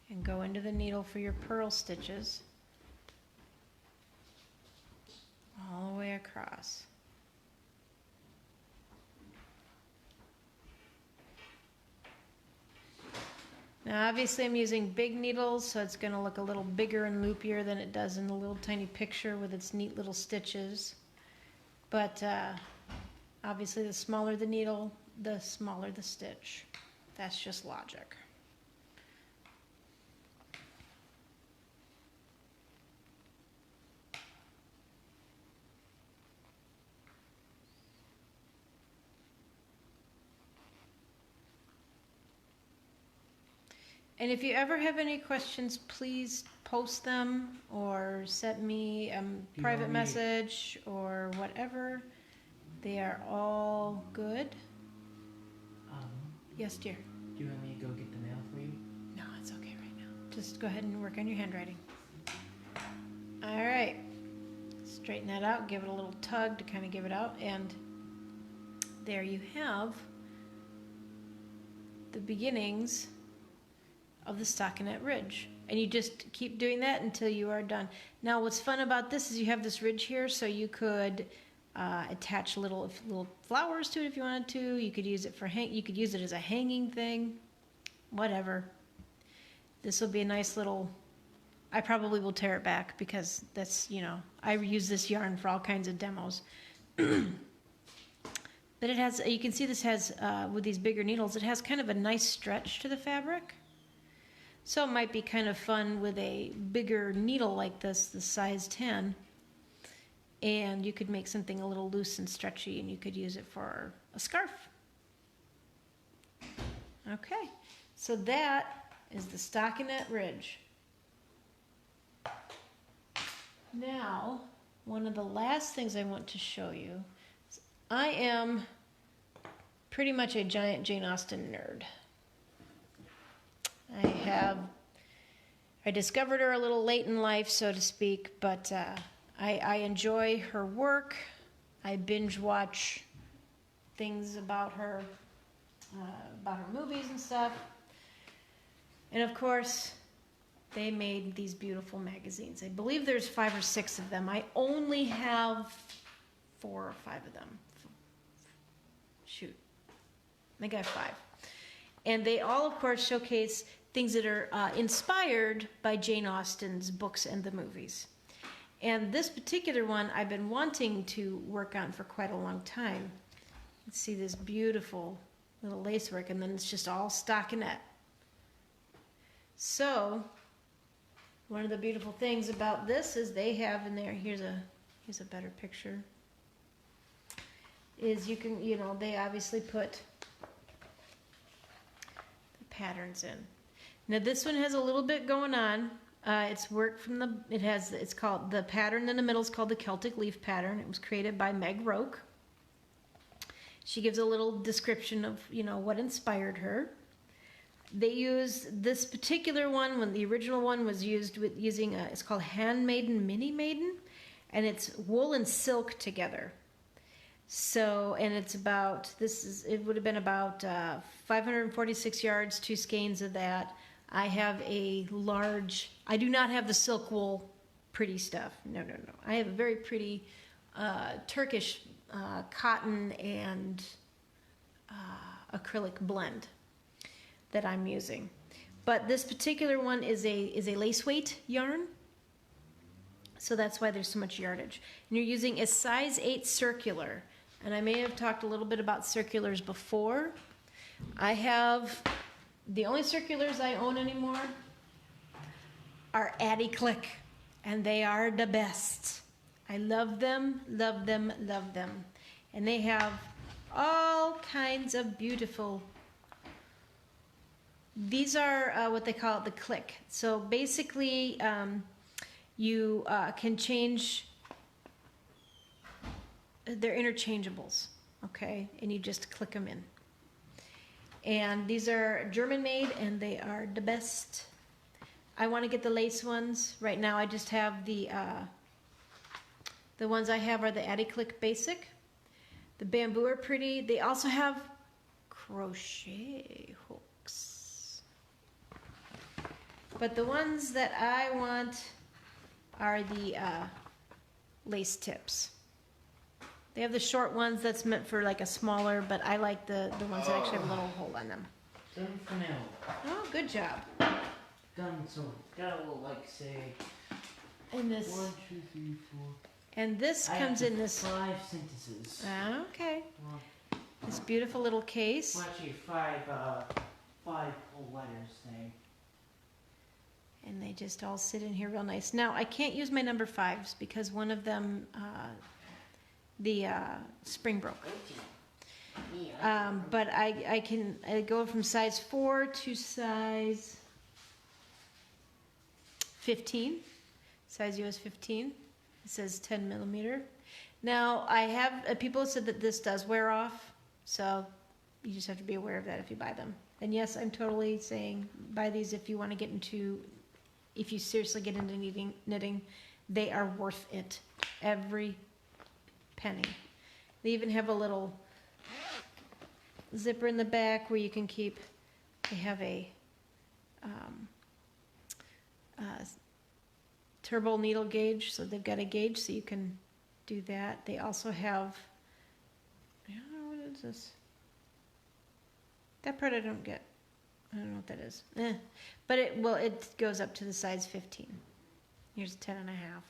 and go into the needle for your purl stitches. All the way across. Now obviously I'm using big needles, so it's going to look a little bigger and loopier than it does in the little tiny picture with its neat little stitches. But obviously the smaller the needle, the smaller the stitch. That's just logic. And if you ever have any questions, please post them or send me a private message or whatever. They are all good. Yes, dear. Do you want me to go get the mail for you? No, it's okay right now. Just go ahead and work on your handwriting. All right. Straighten that out. Give it a little tug to kind of give it out. And there you have the beginnings of the Stockinette Ridge. And you just keep doing that until you are done. Now what's fun about this is you have this ridge here, so you could attach little flowers to it if you wanted to. You could use it for you could use it as a hanging thing, whatever. This will be a nice little, I probably will tear it back because that's, you know, I use this yarn for all kinds of demos. But it has, you can see this has, with these bigger needles, it has kind of a nice stretch to the fabric. So it might be kind of fun with a bigger needle like this, the size 10. And you could make something a little loose and stretchy, and you could use it for a scarf. Okay, so that is the Stockinette Ridge. Now, one of the last things I want to show you is I am pretty much a giant Jane Austen nerd. I discovered her a little late in life, so to speak, but I enjoy her work. I binge watch things about her about her movies and stuff. And of course, they made these beautiful magazines. I believe there's 5 or 6 of them. I only have 4 or 5 of them. Shoot. I think I have 5. And they all, of course, showcase things that are inspired by Jane Austen's books and the movies. And this particular one I've been wanting to work on for quite a long time. Let's see this beautiful little lacework, and then it's just all stockinette. So, one of the beautiful things about this is they have in there, here's a better picture, is you can, they obviously put the patterns in. Now this one has a little bit going on. It's work from it's called, the pattern in the middle is called the Celtic Leaf Pattern. It was created by Meg Roke. She gives a little description of, what inspired her. They use this particular one, when the original one was used with it's called Handmaiden Mini Maiden, and it's wool and silk together. So, and it's about, it would have been about 546 yards, 2 skeins of that. I have a large, I do not have the silk wool pretty stuff. No. I have a very pretty Turkish cotton and acrylic blend that I'm using. But this particular one is a lace weight yarn. So that's why there's so much yardage. And you're using a size 8 circular. And I may have talked a little bit about circulars before. I have, the only circulars I own anymore are Addy Click, and they are the best. I love them, love them, love them. And they have all kinds of beautiful, these are what they call the click. So basically, you can change, they're interchangeables, okay? And you just click them in. And these are German made, and they are the best. I want to get the lace ones. Right now I just have the ones I have are the Addy Click Basic. The bamboo are pretty. They also have crochet hooks. But the ones that I want are the lace tips. They have the short ones that's meant for like a smaller, but I like the ones that actually have a little hole on them. Done for now. Oh, good job. Done, so got a little, like, say, And this, 1, 2, 3, 4. and this I comes have in this. 5 sentences. Okay. Well, This beautiful little case. well, actually 5 whole letters thing. And they just all sit in here real nice. Now, I can't use my number 5s because one of them, the spring broke. But I can go from size 4 to size 15. Size US 15. It says 10 millimeter. Now, I have, people said that this does wear off. So, you just have to be aware of that if you buy them. And yes, I'm totally saying buy these if you want to get into, if you seriously get into knitting, they are worth it. Every penny. They even have a little zipper in the back where you can keep, they have a turbo needle gauge, so they've got a gauge so you can do that. They also have, I don't know, what is this? That part I don't get. I don't know what that is. But it goes up to the size 15. Here's a 10 and a half.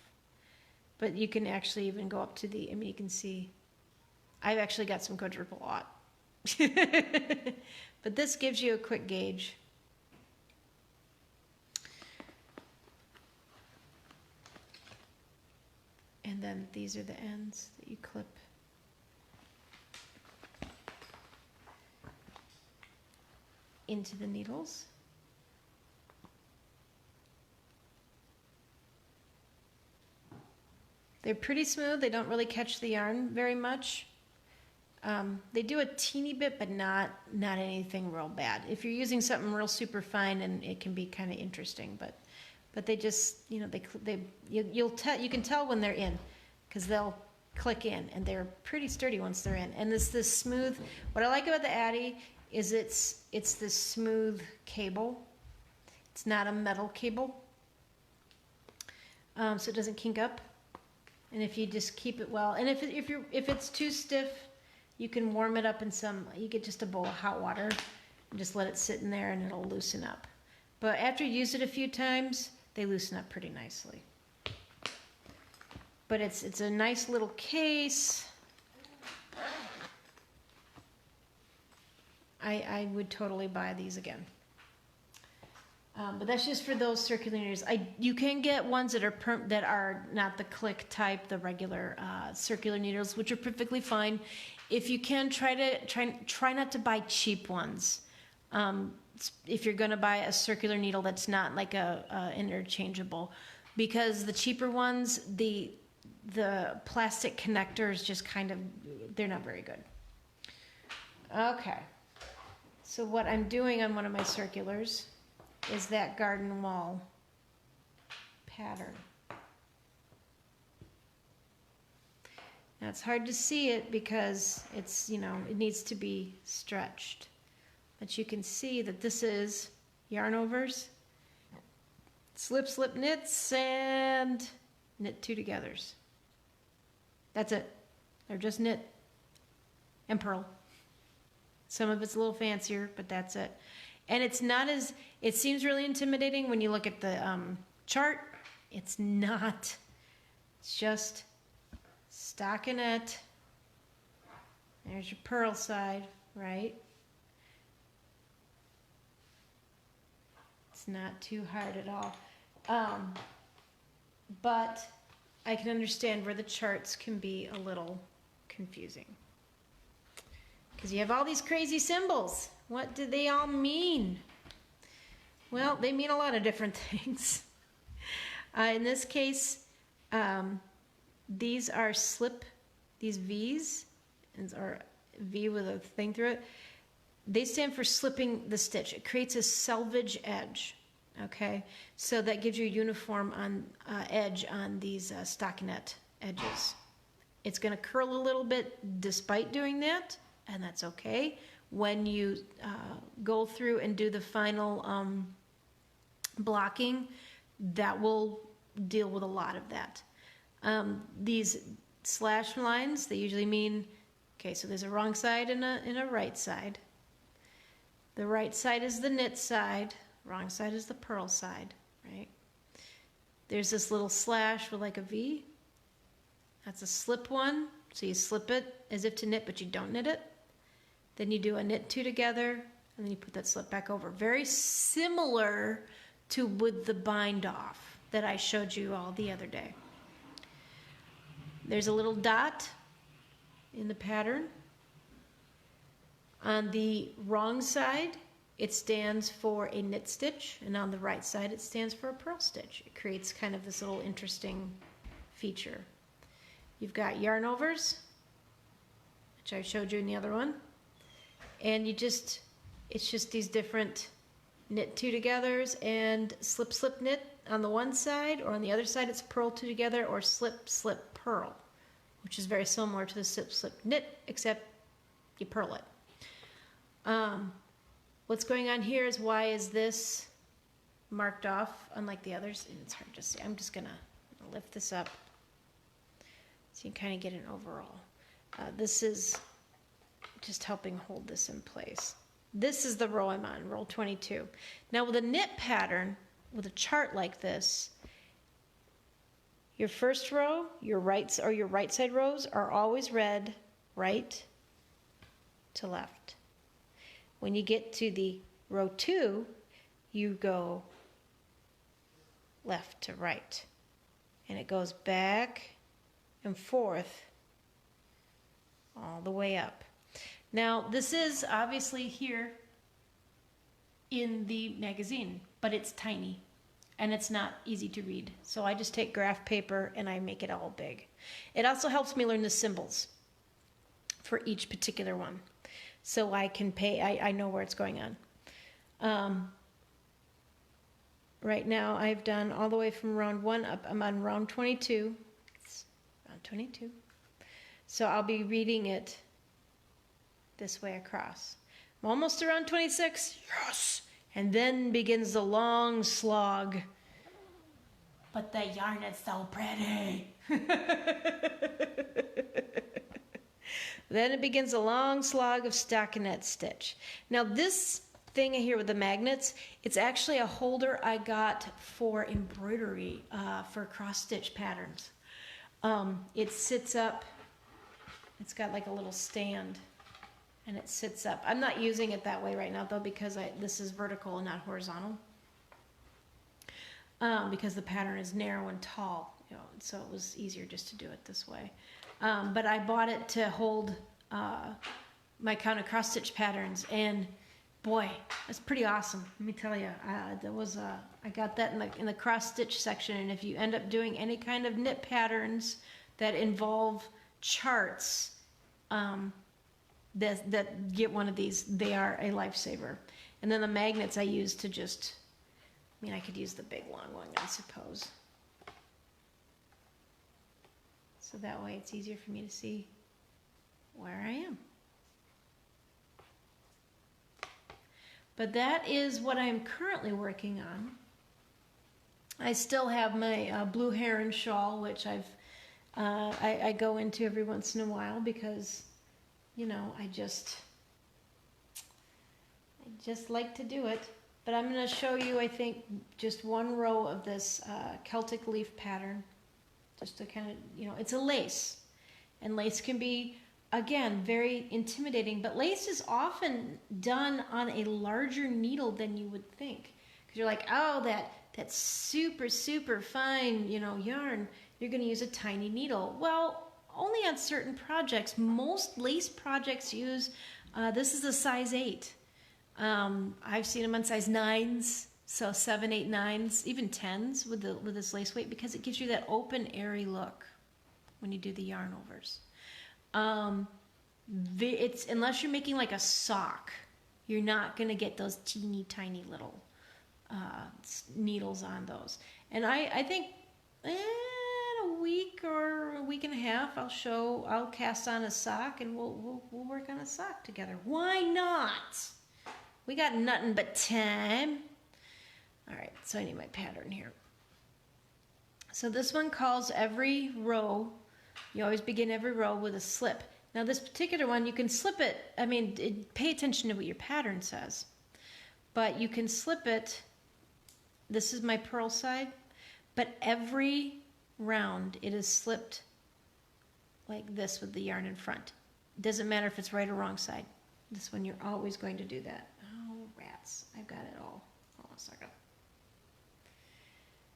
But you can actually even go up to the, I mean, you can see, I've actually got some quadruple aught. But this gives you a quick gauge. And then these are the ends that you clip. Into the needles. They're pretty smooth. They don't really catch the yarn very much. They do a teeny bit, but not anything real bad. If you're using something real super fine, and it can be kind of interesting, but they just, you know, you can tell when they're in, because they'll click in, and they're pretty sturdy once they're in. And this smooth. What I like about the Addy is it's this smooth cable. It's not a metal cable, so it doesn't kink up. And if you just keep it well, and if it's too stiff, you can warm it up in some. You get just a bowl of hot water and just let it sit in there, and it'll loosen up. But after you use it a few times, they loosen up pretty nicely. But it's a nice little case. I would totally buy these again. But that's just for those circular needles. You can get ones that are not the click type, the regular circular needles, which are perfectly fine. If you can, try not to buy cheap ones. If you're going to buy a circular needle that's not like a interchangeable, because the cheaper ones, the plastic connectors just they're not very good. Okay. So what I'm doing on one of my circulars is that garden wall pattern. Now it's hard to see it because it's, it needs to be stretched. But you can see that this is yarn overs, slip, slip knits, and knit two togethers. That's it. They're just knit and purl. Some of it's a little fancier, but that's it. And it's not it seems really intimidating when you look at the chart. It's not. It's just stockinette. There's your purl side, right? It's not too hard at all. But I can understand where the charts can be a little confusing. Because you have all these crazy symbols. What do they all mean? Well, they mean a lot of different things. In this case, these are these V's, or V with a thing through it. They stand for slipping the stitch. It creates a selvage edge, okay? So that gives you a uniform edge on these stockinette edges. It's going to curl a little bit despite doing that, and that's okay. When you go through and do the final blocking, that will deal with a lot of that. These slash lines, they usually mean, okay, so there's a wrong side and a right side. The right side is the knit side, wrong side is the purl side, right? There's this little slash with like a V. That's a slip one, so you slip it as if to knit, but you don't knit it. Then you do a knit two together, and then you put that slip back over. Very similar to with the bind off that I showed you all the other day. There's a little dot in the pattern. On the wrong side, it stands for a knit stitch, and on the right side, it stands for a purl stitch. It creates kind of this little interesting feature. You've got yarn overs, which I showed you in the other one. And it's just these different knit two togethers and slip, slip, knit on the one side, or on the other side it's purl two together, or slip, slip, purl, which is very similar to the slip, slip, knit, except you purl it. What's going on here is, why is this marked off unlike the others? And it's hard to see. I'm just gonna lift this up so you can kind of get an overall. This is just helping hold this in place. This is the row I'm on, row 22. Now with a knit pattern, with a chart like this, your first row, your right side rows are always read right to left. When you get to the row 2, you go left to right. And it goes back and forth all the way up. Now, this is obviously here in the magazine, but it's tiny and it's not easy to read. So I just take graph paper and I make it all big. It also helps me learn the symbols for each particular one, so I can I know where it's going on. Right now I've done all the way from round 1 up. I'm on round 22. It's round 22. So I'll be reading it this way across. I'm almost around 26. Yes. And then begins the long slog. But the yarn is so pretty. Then it begins a long slog of stockinette stitch. Now this thing here with the magnets, it's actually a holder I got for embroidery, for cross stitch patterns. It sits up, it's got like a little stand, and it sits up. I'm not using it that way right now though, because this is vertical and not horizontal. Because the pattern is narrow and tall, you know, so it was easier just to do it this way. But I bought it to hold my kind of cross stitch patterns, and boy, that's pretty awesome. Let me tell you, I got that in the cross stitch section. And if you end up doing any kind of knit patterns that involve charts, that get one of these, they are a lifesaver. And then the magnets I use to just, I mean, I could use the big long one, I suppose. So that way it's easier for me to see where I am. But that is what I'm currently working on. I still have my blue heron shawl, which I go into every once in a while because, you know, I just like to do it. But I'm going to show you, I think, just one row of this Celtic leaf pattern, just to kind of, you know, it's a lace. And lace can be, again, very intimidating, but lace is often done on a larger needle than you would think. Because you're like, oh, that super, super fine, you know, yarn, you're going to use a tiny needle. Well, only on certain projects. Most lace projects use, this is a size 8. I've seen them on size 9s, so 7, 8, 9s, even 10s with this lace weight, because it gives you that open, airy look when you do the yarn overs. It's, unless you're making like a sock, you're not going to get those teeny tiny little needles on those. And I think in a week or a week and a half, I'll cast on a sock, and we'll work on a sock together. Why not? We got nothing but time. All right, so I need my pattern here. So this one calls every row, you always begin every row with a slip. Now this particular one, you can slip it, I mean, pay attention to what your pattern says. But you can slip it, this is my purl side, but every round it is slipped like this with the yarn in front. Doesn't matter if it's right or wrong side. This one you're always going to do that. Oh, rats, I've got it all. Hold on a second.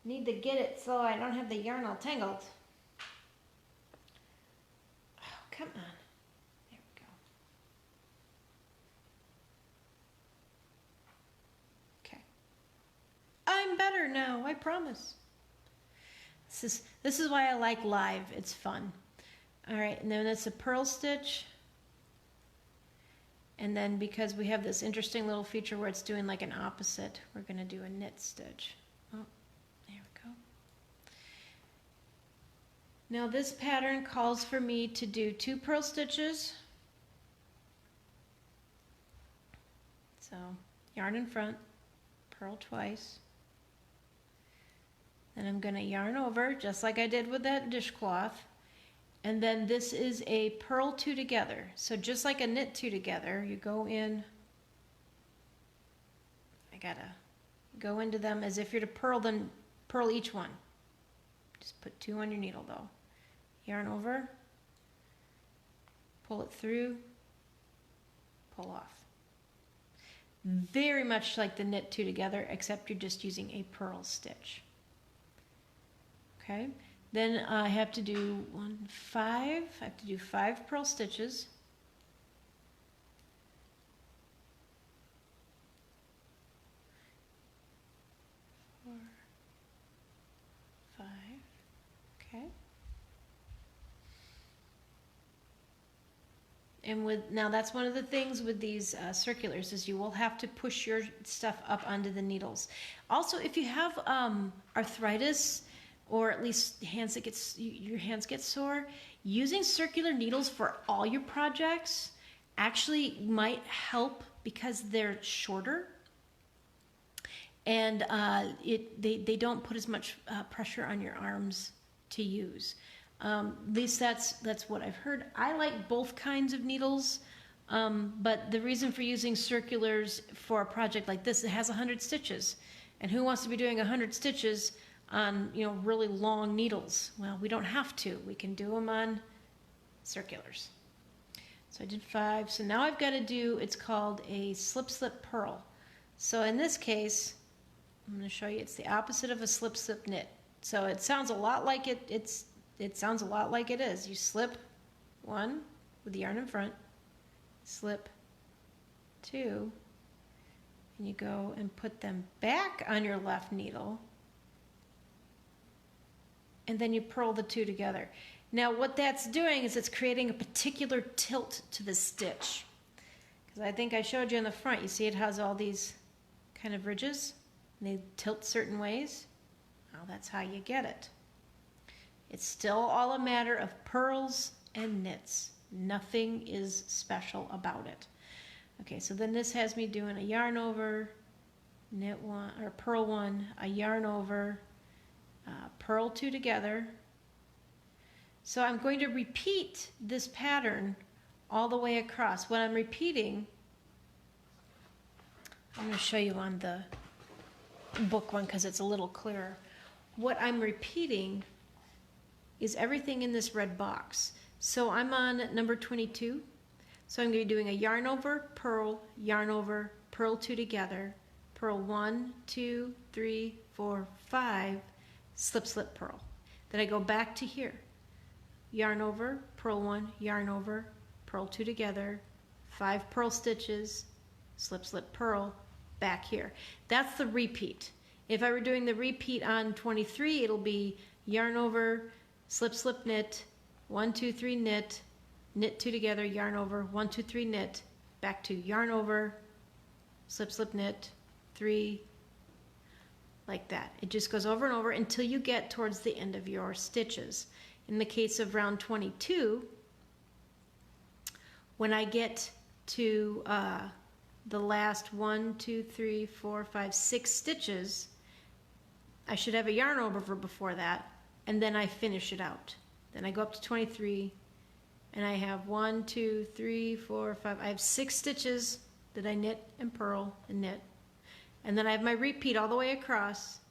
Need to get it so I don't have the yarn all tangled. Oh, come on. There we go. Okay. I'm better now, I promise. This is why I like live. It's fun. All right, and then it's a purl stitch. And then because we have this interesting little feature where it's doing like an opposite, we're going to do a knit stitch. Oh, there we go. Now this pattern calls for me to do 2 purl stitches. So yarn in front, purl twice. Then I'm going to yarn over just like I did with that dishcloth. And then this is a purl 2 together. So just like a knit 2 together, you go in, I gotta go into them as if you're to purl them, purl each one. Just put 2 on your needle though. Yarn over, pull it through, pull off. Very much like the knit 2 together, except you're just using a purl stitch. Okay. Then I have to do 5. I have to do 5 purl stitches. 4, 5. Okay. And now that's one of the things with these circulars is you will have to push your stuff up onto the needles. Also, if you have arthritis, or at least your hands get sore, using circular needles for all your projects actually might help because they're shorter, and they don't put as much pressure on your arms to use. At least that's what I've heard. I like both kinds of needles, but the reason for using circulars for a project like this, it has 100 stitches, and who wants to be doing 100 stitches on really long needles? Well, we don't have to. We can do them on circulars. So I did 5. So now I've got to do, it's called a slip purl. So in this case, I'm going to show you, it's the opposite of a slip knit. So it sounds a lot like it sounds a lot like it is. You slip 1 with the yarn in front, slip 2, and you go and put them back on your left needle, and then you purl the 2 together. Now what that's doing is it's creating a particular tilt to the stitch. Because I think I showed you in the front, you see it has all these kind of ridges, and they tilt certain ways. Well, that's how you get it. It's still all a matter of purls and knits. Nothing is special about it. Okay, so then this has me doing a yarn over, knit 1, or purl 1, a yarn over, purl 2 together. So I'm going to repeat this pattern all the way across. What I'm repeating, I'm going to show you on the book one because it's a little clearer. What I'm repeating is everything in this red box. So I'm on number 22. So I'm going to be doing a yarn over, purl 2 together, purl 1, 2, 3, 4, 5, slip, purl. Then I go back to here. Yarn over, purl 1, yarn over, purl 2 together, 5 purl stitches, slip, purl, back here. That's the repeat. If I were doing the repeat on 23, it'll be yarn over, slip, knit, 1, 2, 3, knit, knit 2 together, yarn over, 1, 2, 3, knit, back to yarn over, slip, knit, 3, like that. It just goes over and over until you get towards the end of your stitches. In the case of round 22, when I get to the last 1, 2, 3, 4, 5, 6 stitches, I should have a yarn over before that, and then I finish it out. Then I go up to 23, and I have 1, 2, 3, 4, 5. I have 6 stitches that I knit and purl and knit. And then I have my repeat all the way across.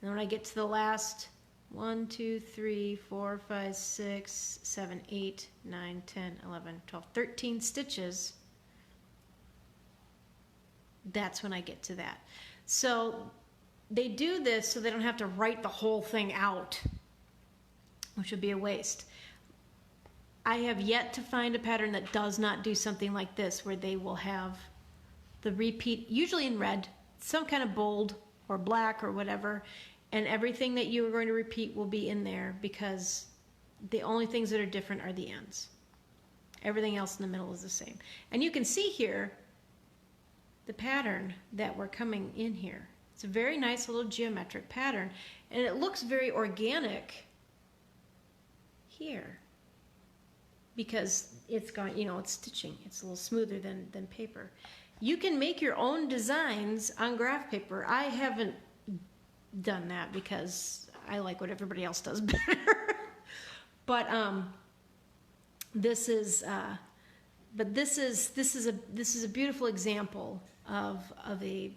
And when I get to the last 1, 2, 3, 4, 5, 6, 7, 8, 9, 10, 11, 12, 13 stitches, that's when I get to that. So they do this so they don't have to write the whole thing out, which would be a waste. I have yet to find a pattern that does not do something like this, where they will have the repeat, usually in red, some kind of bold or black or whatever, and everything that you are going to repeat will be in there, because the only things that are different are the ends. Everything else in the middle is the same. And you can see here the pattern that we're coming in here. It's a very nice little geometric pattern, and it looks very organic here because it's got, it's stitching. It's a little smoother than paper. You can make your own designs on graph paper. I haven't done that because I like what everybody else does better. But this is a beautiful example of a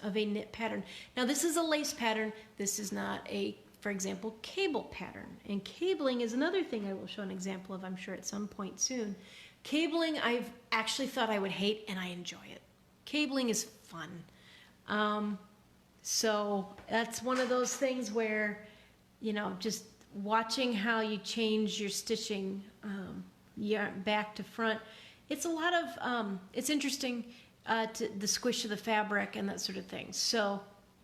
knit pattern. Now this is a lace pattern. This is not a, for example, cable pattern. And cabling is another thing I will show an example of, I'm sure, at some point soon. Cabling, I've actually thought I would hate, and I enjoy it. Cabling is fun. So that's one of those things where, just watching how you change your stitching back to front. It's a lot of, it's interesting, to the squish of the fabric and that sort of thing. So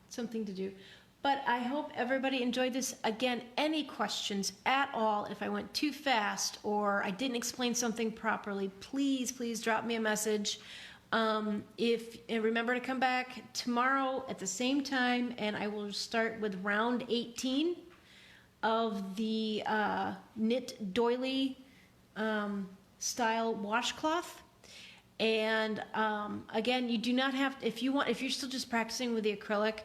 something to do. But I hope everybody enjoyed this. Again, any questions at all, if I went too fast or I didn't explain something properly, please drop me a message. And remember to come back tomorrow at the same time, and I will start with round 18 of the knit doily style washcloth. And again, you do not have, if you're still just practicing with the acrylic,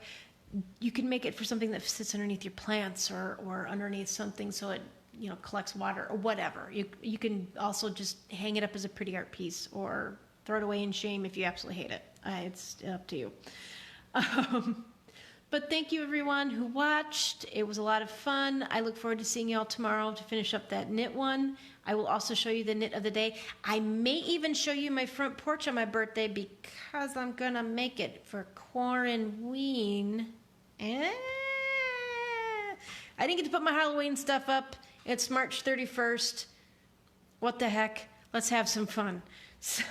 you can make it for something that sits underneath your plants or underneath something so it, collects water or whatever. You can also just hang it up as a pretty art piece or throw it away in shame if you absolutely hate it. It's up to you. But thank you everyone who watched. It was a lot of fun. I look forward to seeing you all tomorrow to finish up that knit one. I will also show you the knit of the day. I may even show you my front porch on my birthday because I'm gonna make it for Quarantine. I didn't get to put my Halloween stuff up. It's March 31st. What the heck? Let's have some fun. So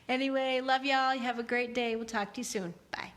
anyway, love y'all. Have a great day. We'll talk to you soon. Bye.